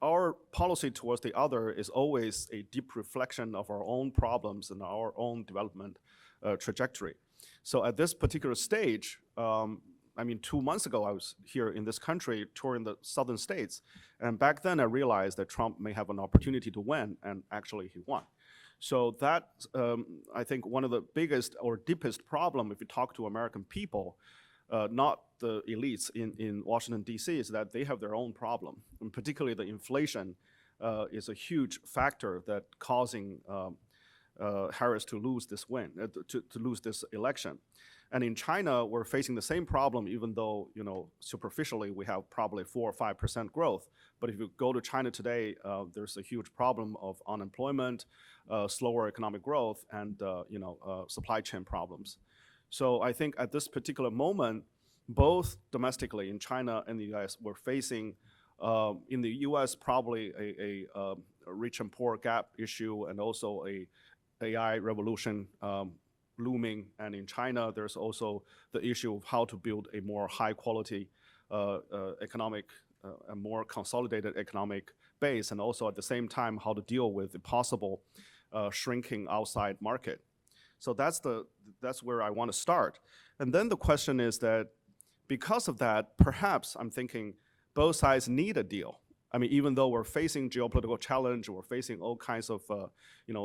Our policy towards the other is always a deep reflection of our own problems and our own development trajectory. So at this particular stage, 2 months ago, I was here in this country touring the southern states. And back then I realized that Trump may have an opportunity to win, and actually he won. So that, I think, one of the biggest or deepest problem, if you talk to American people, not the elites in Washington, D.C., is that they have their own problem. And particularly the inflation is a huge factor that causing Harris to lose this win, to lose this election. And in China, we're facing the same problem, even though superficially we have probably 4 or 5% growth. But if you go to China today, there's a huge problem of unemployment, slower economic growth, and supply chain problems. So I think at this particular moment, both domestically in China and the US, we're facing, in the US, probably a rich and poor gap issue, and also a AI revolution looming. And in China, there's also the issue of how to build a more high quality economic, a more consolidated economic base, and also at the same time, how to deal with the possible shrinking outside market. So that's where I want to start. And then the question is that because of that, perhaps I'm thinking both sides need a deal. Even though we're facing geopolitical challenge, we're facing all kinds of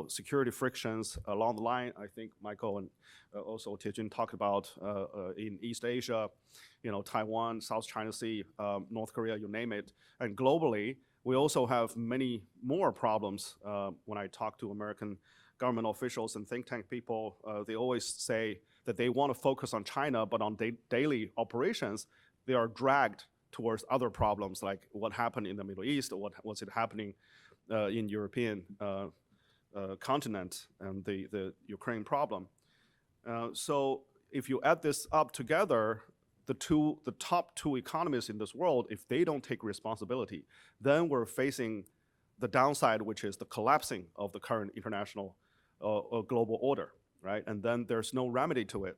security frictions along the line. I think Michael and also Tiejun talked about in East Asia, Taiwan, South China Sea, North Korea, you name it. And globally, we also have many more problems. When I talk to American government officials and think tank people, they always say that they want to focus on China, but on daily operations, they are dragged towards other problems, like what happened in the Middle East, or what's happening in European continent, and the Ukraine problem. So if you add this up together, the top 2 economies in this world, if they don't take responsibility, then we're facing the downside, which is the collapsing of the current international a global order, right? And then there's no remedy to it.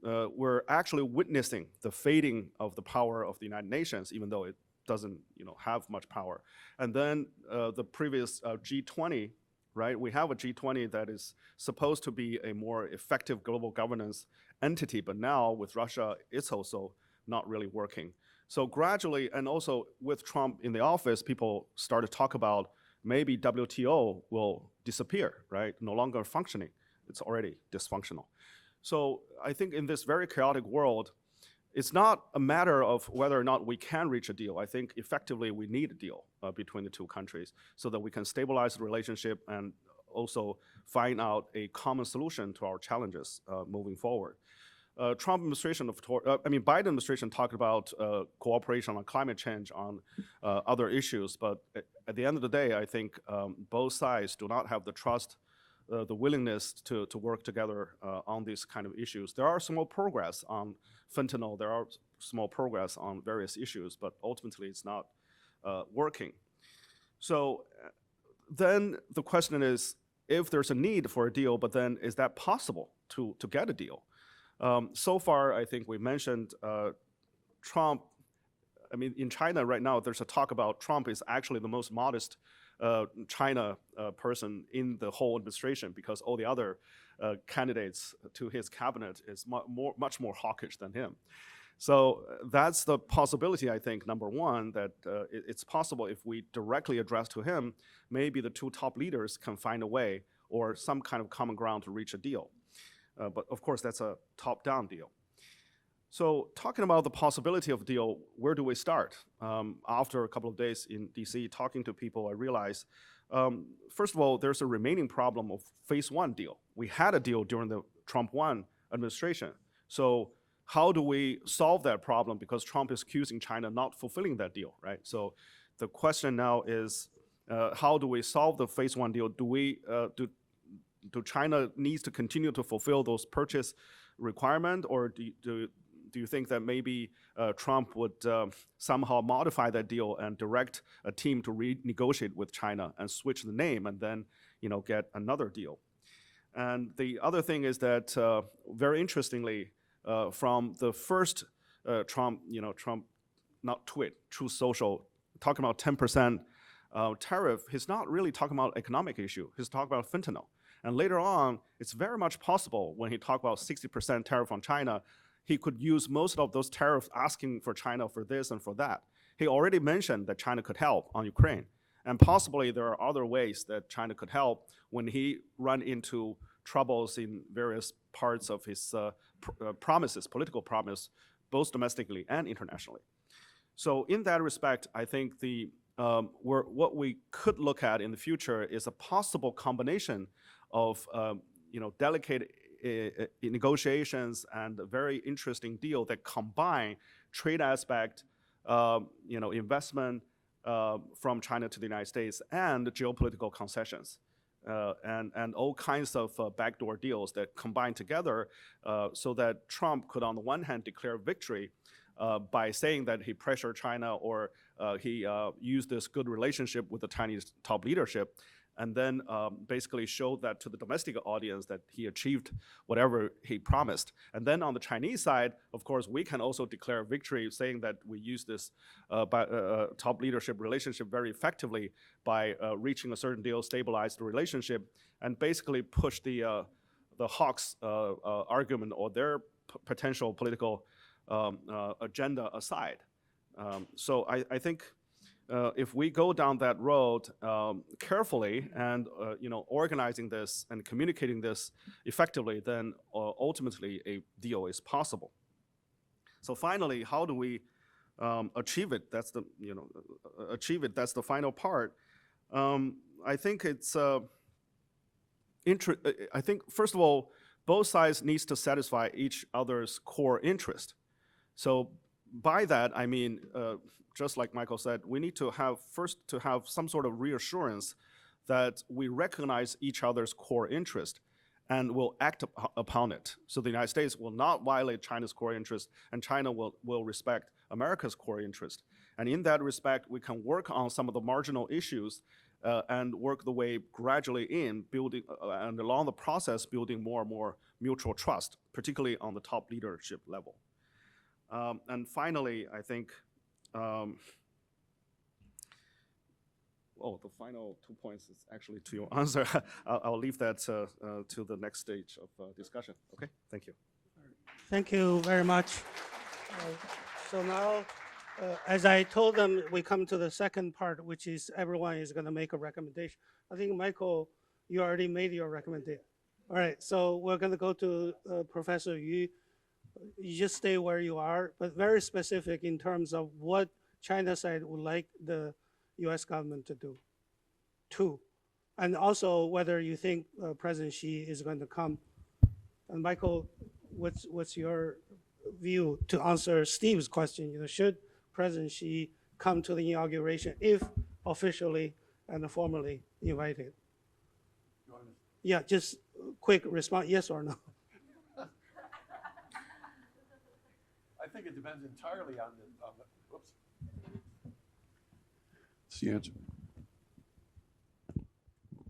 We're actually witnessing the fading of the power of the United Nations, even though it doesn't have much power. And then the previous G20, right? We have a G20 that is supposed to be a more effective global governance entity, but now with Russia, it's also not really working. So gradually, and also with Trump in the office, people start to talk about maybe WTO will disappear, right? No longer functioning. It's already dysfunctional. So I think in this very chaotic world, it's not a matter of whether or not we can reach a deal. I think effectively we need a deal between the two countries so that we can stabilize the relationship and also find out a common solution to our challenges moving forward. Biden administration talked about cooperation on climate change, on other issues, but at the end of the day, I think both sides do not have the trust, the willingness to work together on these kind of issues. There are small progress on fentanyl, there are small progress on various issues, but ultimately it's not working. So then the question is, if there's a need for a deal, but then is that possible to get a deal? So far, I think we mentioned Trump. I mean, in China right now, there's a talk about Trump is actually the most modest China person in the whole administration, because all the other candidates to his cabinet is much more hawkish than him. So that's the possibility, I think, number one, that it's possible if we directly address to him, maybe the two top leaders can find a way or some kind of common ground to reach a deal. But of course, that's a top-down deal. So talking about the possibility of a deal, where do we start? After a couple of days in DC talking to people, I realized, first of all, there's a remaining problem of phase one deal. We had a deal during the Trump 1 administration. So how do we solve that problem? Because Trump is accusing China not fulfilling that deal, right? So the question now is, how do we solve the phase one deal? Do China needs to continue to fulfill those purchase requirements, or do you think that maybe Trump would somehow modify that deal and direct a team to renegotiate with China and switch the name and then get another deal? And the other thing is that very interestingly, from the first Trump not tweet, Truth Social, talking about 10% tariff, he's not really talking about economic issue. He's talking about fentanyl. And later on, it's very much possible when he talked about 60% tariff on China, he could use most of those tariffs asking for China for this and for that. He already mentioned that China could help on Ukraine. And possibly there are other ways that China could help when he run into troubles in various parts of his promises, political promise, both domestically and internationally. So in that respect, I think what we could look at in the future is a possible combination of delicate negotiations and a very interesting deal that combine trade aspect, investment from China to the United States, and geopolitical concessions, and all kinds of backdoor deals that combine together so that Trump could, on the one hand, declare victory by saying that he pressured China or he used this good relationship with the Chinese top leadership, and then basically showed that to the domestic audience that he achieved whatever he promised. And then on the Chinese side, of course, we can also declare victory, saying that we use this top leadership relationship very effectively by reaching a certain deal, stabilize the relationship, and basically push the hawks argument or their potential political agenda aside. So I think if we go down that road carefully and organizing this and communicating this effectively, then ultimately a deal is possible. So finally, how do we achieve it? That's the That's the final part. I think it's I think first of all, both sides needs to satisfy each other's core interest. So by that, I mean, just like Michael said, we need to have some sort of reassurance that we recognize each other's core interest and will act upon it. So the United States will not violate China's core interest, and China will respect America's core interest. And in that respect, we can work on some of the marginal issues and work the way gradually in building, and along the process, building more and more mutual trust, particularly on the top leadership level. And finally, I think, the final 2 points is actually to your answer. I'll leave that to the next stage of discussion. Okay, thank you. Thank you very much. So now, as I told them, we come to the second part, which is everyone is going to make a recommendation. I think, Michael, you already made your recommendation. All right, so we're going to go to Professor Yu. You just stay where you are, but very specific in terms of what China side would like the U.S. government to do. Two, and also whether you think President Xi is going to come. And Michael, what's your view to answer Steve's question? You know, should President Xi come to the inauguration if officially and formally invited? Yeah, just quick response, yes or no. I think it depends entirely on the whoops. It's the answer.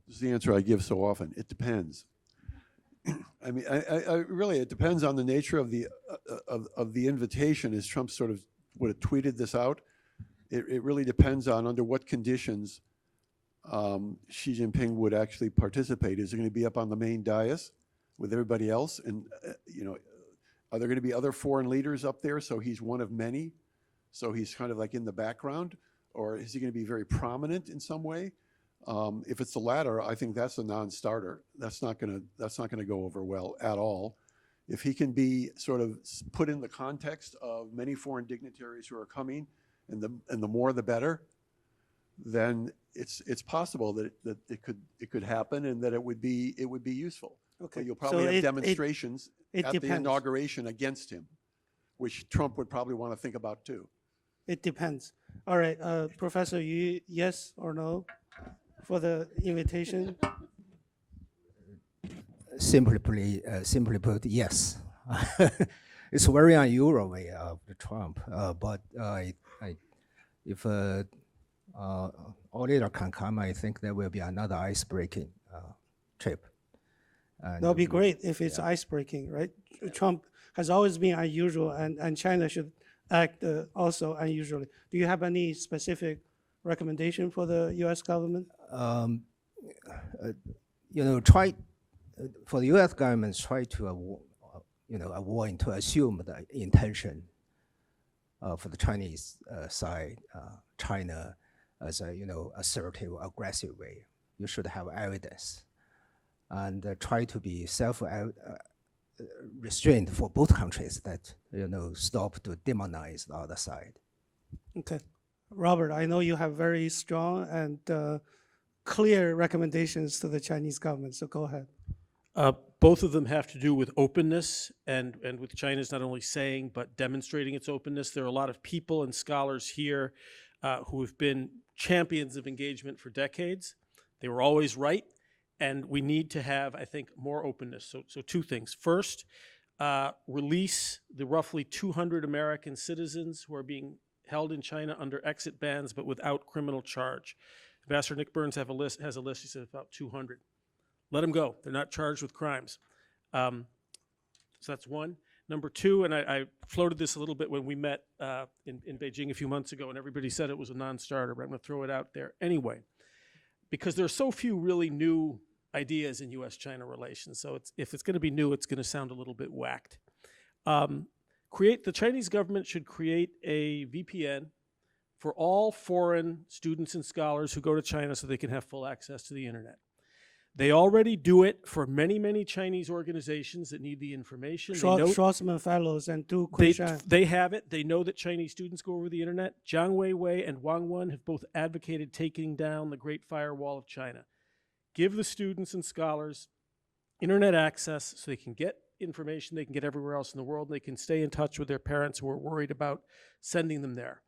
This is the answer I give so often. It depends. I mean, I really, it depends on the nature of the invitation. As Trump sort of would have tweeted this out, it really depends on under what conditions Xi Jinping would actually participate. Is it going to be up on the main dais with everybody else? And, you know, are there going to be other foreign leaders up there? So he's one of many. So he's kind of like in the background, or is he going to be very prominent in some way? If it's the latter, I think that's a non-starter. That's not going to go over well at all. If he can be sort of put in the context of many foreign dignitaries who are coming, and the more the better, then it's possible that it could happen, and that it would be useful. Okay. But you'll probably have demonstrations it at depends. the inauguration against him, which Trump would probably want to think about too. It depends. All right, Professor Yu, yes or no for the invitation? Simply put, yes. It's a very unusual way of Trump, but if all leaders can come, I think there will be another ice-breaking trip. That'll be great if it's ice-breaking, right? Trump has always been unusual, and China should act also unusually. Do you have any specific recommendation for the U.S. government? You know, for the U.S. government, try to avoid to assume the intention for the Chinese side, China as a assertive, aggressive way. You should have evidence, and try to be self-restrained for both countries that stop to demonize the other side. Okay, Robert, I know you have very strong and clear recommendations to the Chinese government, so go ahead. Both of them have to do with openness, and with China's not only saying but demonstrating its openness. There are a lot of people and scholars here who have been champions of engagement for decades. They were always right, and we need to have, I think, more openness. So two things. First, release the roughly 200 American citizens who are being held in China under exit bans but without criminal charge. Ambassador Nick Burns has a list, he said about 200. Let them go. They're not charged with crimes. So that's one. Number two, and I floated this a little bit when we met in Beijing a few months ago, and everybody said it was a non-starter, but I'm going to throw it out there anyway, because there are so few really new ideas in U.S. China relations. So if it's going to be new, it's going to sound a little bit whacked. The Chinese government should create a VPN for all foreign students and scholars who go to China so they can have full access to the internet. They already do it for many, many Chinese organizations that need the information. Schwarzman Fellows and Du Kunshan. They have it. They know that Chinese students go over the internet. Jiang Weiwei and Wang Wen have both advocated taking down the Great Firewall of China. Give the students and scholars internet access so they can get information they can get everywhere else in the world, and they can stay in touch with their parents who are worried about sending them there.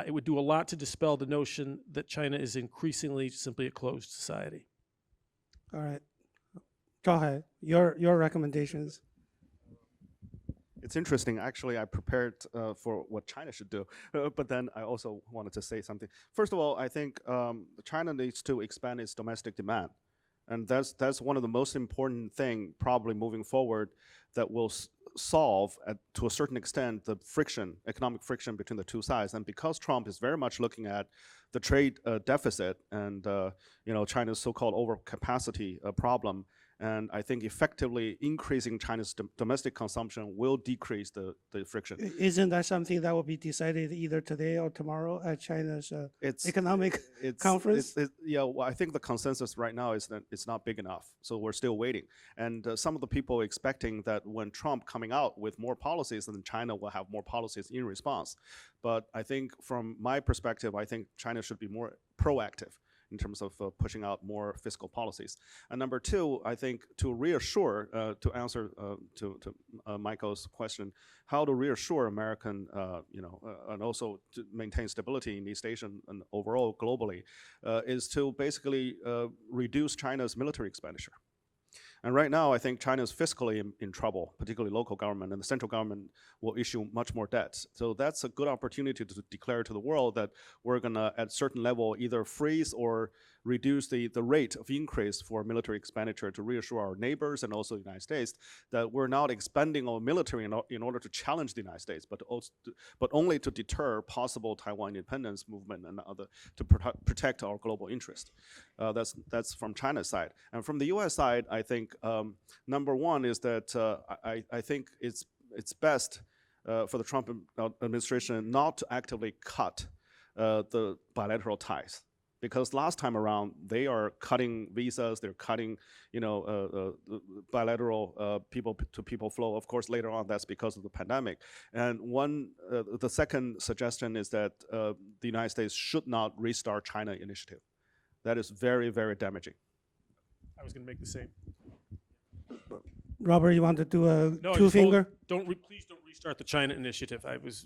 It would do a lot to dispel the notion that China is increasingly simply a closed society. All right, go ahead. Your recommendations. It's interesting. Actually, I prepared for what China should do, but then I also wanted to say something. First of all, I think China needs to expand its domestic demand. And that's one of the most important thing probably moving forward that will solve, to a certain extent, the friction, economic friction between the two sides. And because Trump is very much looking at the trade deficit and China's so-called overcapacity problem, and I think effectively increasing China's domestic consumption will decrease the friction. Isn't that something that will be decided either today or tomorrow at China's economic conference? Well, I think the consensus right now is that it's not big enough, so we're still waiting. And some of the people expecting that when Trump coming out with more policies, then China will have more policies in response. But I think from my perspective, I think China should be more proactive in terms of pushing out more fiscal policies. And number two, I think to reassure, to answer to Michael's question, how to reassure American, and also to maintain stability in East Asia and overall globally, is to basically reduce China's military expenditure. And right now, I think China is fiscally in trouble, particularly local government, and the central government will issue much more debt. So that's a good opportunity to declare to the world that we're gonna, at certain level, either freeze or reduce the rate of increase for military expenditure to reassure our neighbors and also the United States that we're not expanding our military in order to challenge the United States, but only to deter possible Taiwan independence movement and other, to protect our global interest. That's from China's side. And from the US side, I think number one is that I think it's best for the Trump administration not to actively cut the bilateral ties. Because last time around, they are cutting visas, they're cutting, bilateral people-to-people flow. Of course, later on, that's because of the pandemic. And the second suggestion is that the United States should not restart China initiative. That is very, very damaging. I was going to make the same. Robert, you want to do a No, two-finger? Please don't restart the China initiative. I was.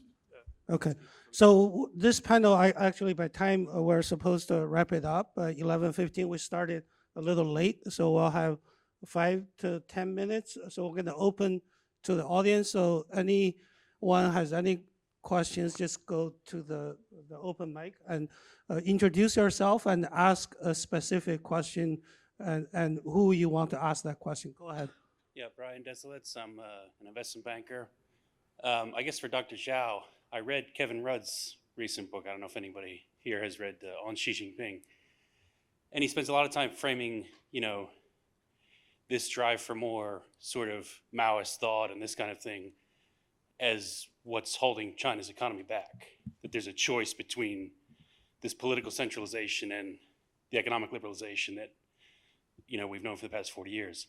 Okay, so this panel, actually by time we're supposed to wrap it up, 11:15, we started a little late, so we'll have 5 to 10 minutes. So we're gonna open to the audience. So anyone has any questions, just go to the open mic and introduce yourself and ask a specific question and who you want to ask that question. Go ahead. Yeah, Brian Desolitz. I'm an investment banker. I guess for Dr. Zhao, I read Kevin Rudd's recent book. I don't know if anybody here has read on Xi Jinping. And he spends a lot of time framing, this drive for more sort of Maoist thought and this kind of thing as what's holding China's economy back. That there's a choice between this political centralization and the economic liberalization that, we've known for the past 40 years.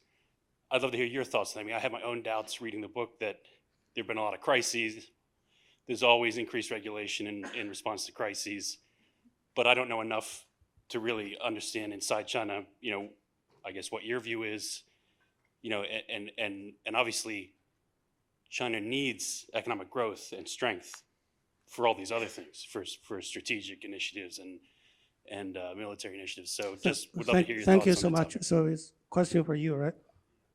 I'd love to hear your thoughts. I mean, I have my own doubts reading the book that there have been a lot of crises. There's always increased regulation in response to crises, but I don't know enough to really understand inside China, I guess what your view is, and obviously China needs economic growth and strength for all these other things, for strategic initiatives and military initiatives. So just would love to hear your thoughts. Thank you so much. So it's a question for you, right?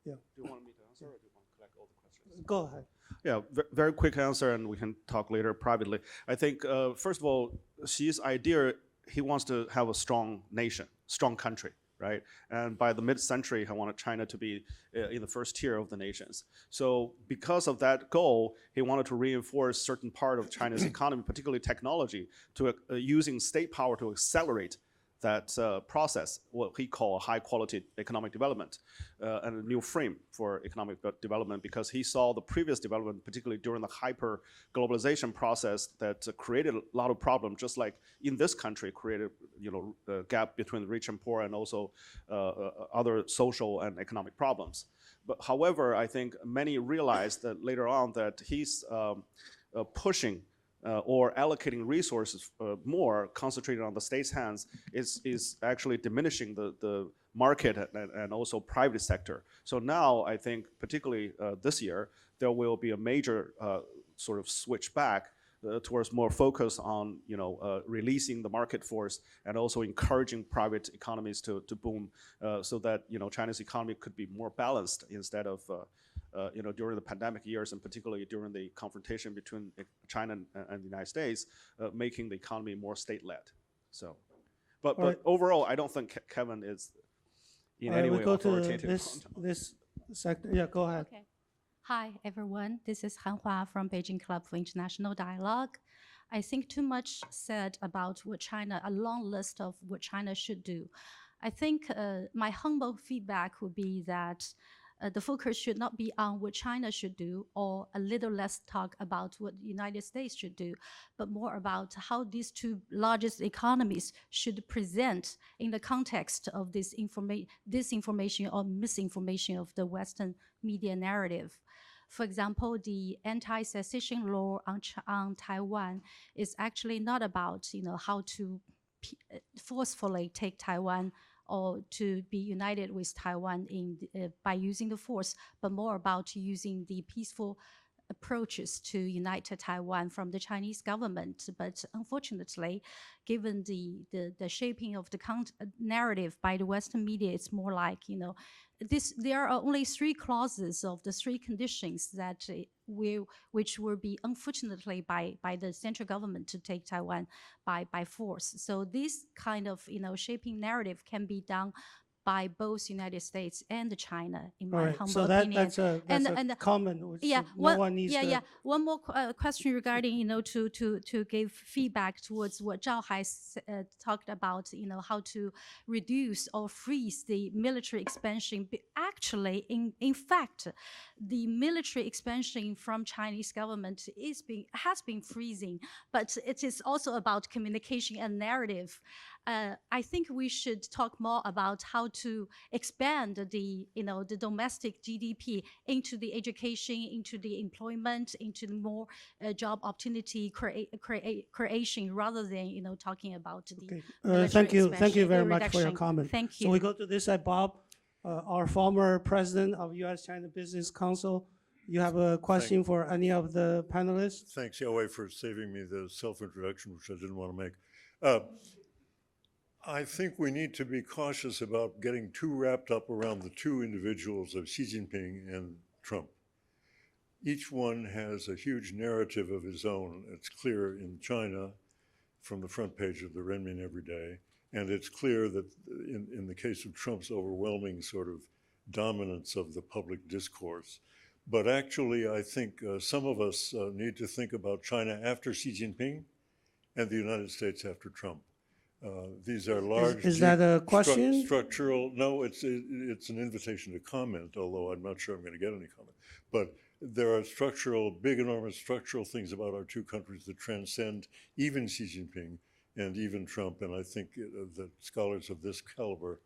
Yeah. Do you want me to answer or do you want to collect all the questions? Go ahead. Yeah, very quick answer, and we can talk later privately. I think, first of all, Xi's idea, he wants to have a strong nation, strong country, right? And by the mid-century, he wanted China to be in the first tier of the nations. So because of that goal, he wanted to reinforce certain part of China's economy, particularly technology, to using state power to accelerate that process, what he called high-quality economic development, and a new frame for economic development, because he saw the previous development, particularly during the hyper-globalization process, that created a lot of problems, just like in this country, created a gap between the rich and poor, and also other social and economic problems. But however, I think many realized that later on that he's pushing or allocating resources more concentrated on the state's hands is actually diminishing the market and also private sector. So now I think particularly this year, there will be a major sort of switch back towards more focus on releasing the market force and also encouraging private economies to boom so that China's economy could be more balanced instead of during the pandemic years, and particularly during the confrontation between China and the United States, making the economy more state-led. So, but right. overall, I don't think Kevin is in All right, any we way go to authoritative. this sector. Yeah, go ahead. Okay. Hi, everyone. This is Han Hua from Beijing Club for International Dialogue. I think too much said about what China, a long list of what China should do. I think my humble feedback would be that the focus should not be on what China should do or a little less talk about what the United States should do, but more about how these two largest economies should present in the context of this disinformation or misinformation of the Western media narrative. For example, the anti-secession law on Taiwan is actually not about how to forcefully take Taiwan or to be united with Taiwan by using the force, but more about using the peaceful approaches to unite Taiwan from the Chinese government. But unfortunately, given the shaping of the narrative by the Western media, it's more like, there are only 3 clauses of the 3 conditions that which will be, unfortunately, by the central government to take Taiwan by force. So this kind of, shaping narrative can be done by both United States and China, in my humble opinion. That's a comment. Which one needs to. One more question regarding, to give feedback towards what Zhao has talked about, how to reduce or freeze the military expansion. But actually, in fact, the military expansion from Chinese government has been freezing, but it is also about communication and narrative. I think we should talk more about how to expand the domestic GDP into the education, into the employment, into the more job opportunity creation, rather than talking about the military Thank you very much reduction. for your comment. Thank you. So we go to this side, Bob, our former president of U.S. China Business Council. You have a question for any of the panelists? Thanks, Yawei, for saving me the self-introduction, which I didn't want to make. I think we need to be cautious about getting too wrapped up around the 2 individuals of Xi Jinping and Trump. Each one has a huge narrative of his own. It's clear in China from the front page of the Renmin every day. And it's clear that in the case of Trump's overwhelming sort of dominance of the public discourse. But actually, I think some of us need to think about China after Xi Jinping and the United States after Trump. These are large. Is that a question? Structural. No, it's an invitation to comment, although I'm not sure I'm going to get any comment. But there are big, enormous structural things about our 2 countries that transcend even Xi Jinping and even Trump. And I think that scholars of this caliber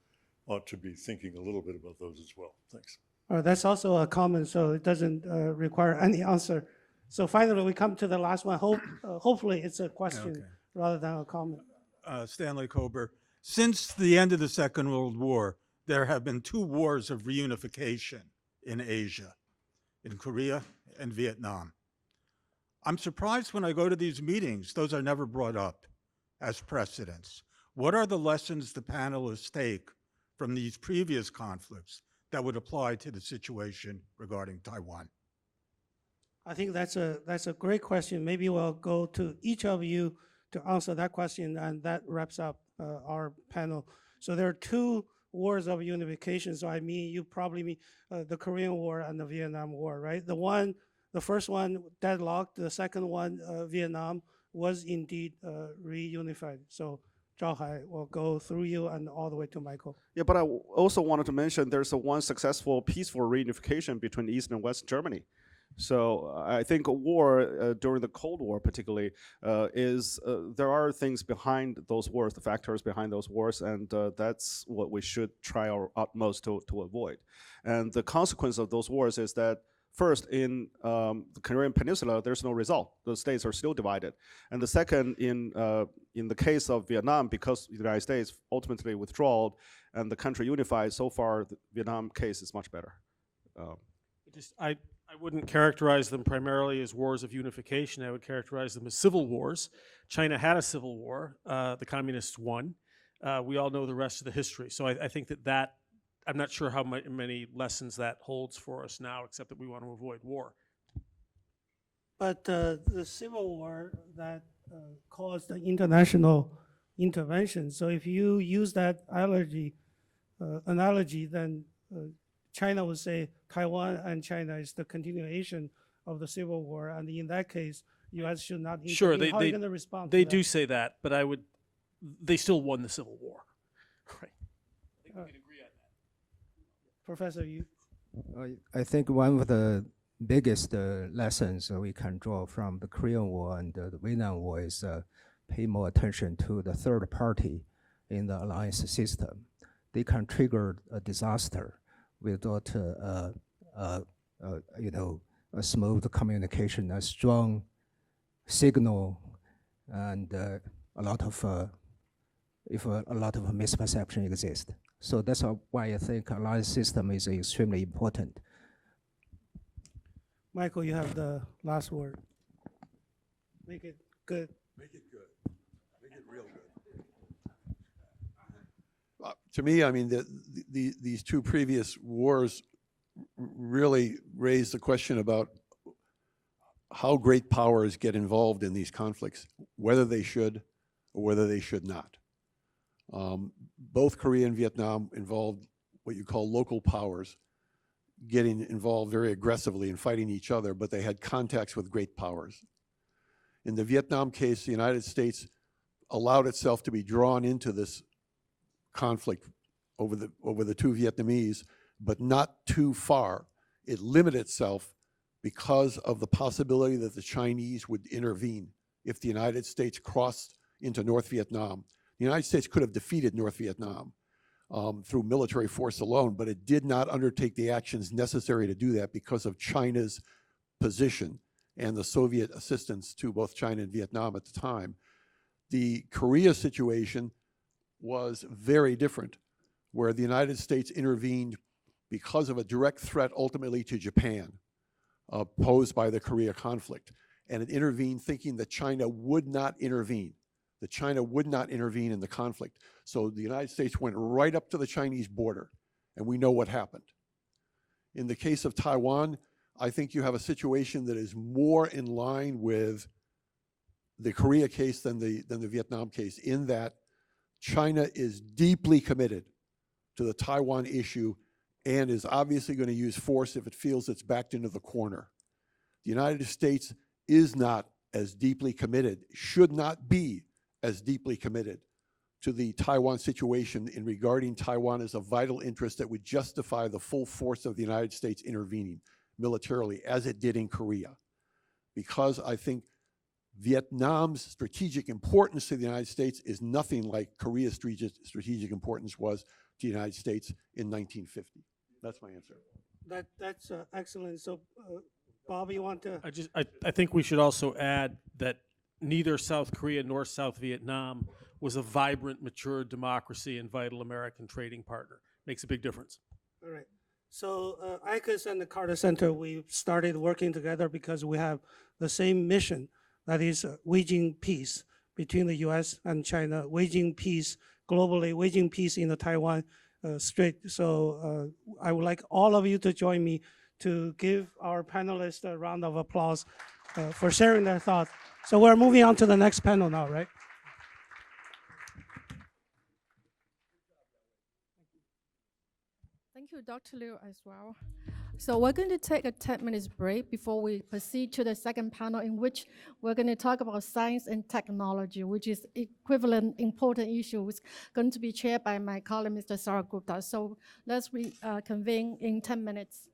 ought to be thinking a little bit about those as well. Thanks. That's also a comment, so it doesn't require any answer. So finally, we come to the last one. Hopefully, it's a question rather than a comment. Stanley Kober. Since the end of the Second World War, there have been 2 wars of reunification in Asia, in Korea and Vietnam. I'm surprised when I go to these meetings, those are never brought up as precedents. What are the lessons the panelists take from these previous conflicts that would apply to the situation regarding Taiwan? I think that's a great question. Maybe we'll go to each of you to answer that question, and that wraps up our panel. So there are 2 wars of unification. So you probably mean the Korean War and the Vietnam War, right? The first one deadlocked. The second one, Vietnam, was indeed reunified. So Zhao Hai will go through you and all the way to Michael. Yeah, but I also wanted to mention there's one successful peaceful reunification between East and West Germany. So I think a war during the Cold War, particularly, there are things behind those wars, the factors behind those wars, and that's what we should try our utmost to avoid. And the consequence of those wars is that first, in the Korean Peninsula, there's no result. The states are still divided. And the second, in the case of Vietnam, because the United States ultimately withdrew and the country unified, so far the Vietnam case is much better. I wouldn't characterize them primarily as wars of unification. I would characterize them as civil wars. China had a civil war. The communists won. We all know the rest of the history. So I think that I'm not sure how many lessons that holds for us now, except that we want to avoid war. But the civil war that caused the international intervention. So if you use that analogy, then China would say Taiwan and China is the continuation of the civil war, and in that case, U.S. should not intervene. Sure, How are you going to respond? They to do that? say that, but they still won the Civil War. Right. I think we can agree on that. Professor, you. I think one of the biggest lessons we can draw from the Korean War and the Vietnam War is pay more attention to the third party in the alliance system. They can trigger a disaster without a smooth communication, a strong signal, and a lot of misperception exists. So that's why I think alliance system is extremely important. Michael, you have the last word. Make it good. Make it good. Make it real good. To me, I mean, these two previous wars really raised the question about how great powers get involved in these conflicts, whether they should or whether they should not. Both Korea and Vietnam involved what you call local powers getting involved very aggressively in fighting each other, but they had contacts with great powers. In the Vietnam case, the United States allowed itself to be drawn into this conflict over the two Vietnamese, but not too far. It limited itself because of the possibility that the Chinese would intervene if the United States crossed into North Vietnam. The United States could have defeated North Vietnam through military force alone, but it did not undertake the actions necessary to do that because of China's position and the Soviet assistance to both China and Vietnam at the time. The Korea situation was very different, where the United States intervened because of a direct threat ultimately to Japan posed by the Korea conflict. And it intervened thinking that China would not intervene, that China would not intervene in the conflict. So the United States went right up to the Chinese border, and we know what happened. In the case of Taiwan, I think you have a situation that is more in line with the Korea case than the Vietnam case, in that China is deeply committed to the Taiwan issue and is obviously going to use force if it feels it's backed into the corner. The United States is not as deeply committed, should not be as deeply committed to the Taiwan situation in regarding Taiwan as a vital interest that would justify the full force of the United States intervening militarily, as it did in Korea. Because I think Vietnam's strategic importance to the United States is nothing like Korea's strategic importance was to the United States in 1950. That's my answer. That's excellent. So, Bob, you want to? I think we should also add that neither South Korea nor South Vietnam was a vibrant, mature democracy and vital American trading partner. Makes a big difference. All right. So ICAS and the Carter Center, we started working together because we have the same mission, that is waging peace between the U.S. and China, waging peace globally, waging peace in the Taiwan Strait. So I would like all of you to join me to give our panelists a round of applause for sharing their thoughts. So we're moving on to the next panel now, right? Thank you, Dr. Liu, as well. So we're going to take a 10-minute break before we proceed to the second panel, in which we're going to talk about science and technology, which is equivalent important issue, which is going to be chaired by my colleague, Mr. Saragupta. So let's reconvene in 10 minutes.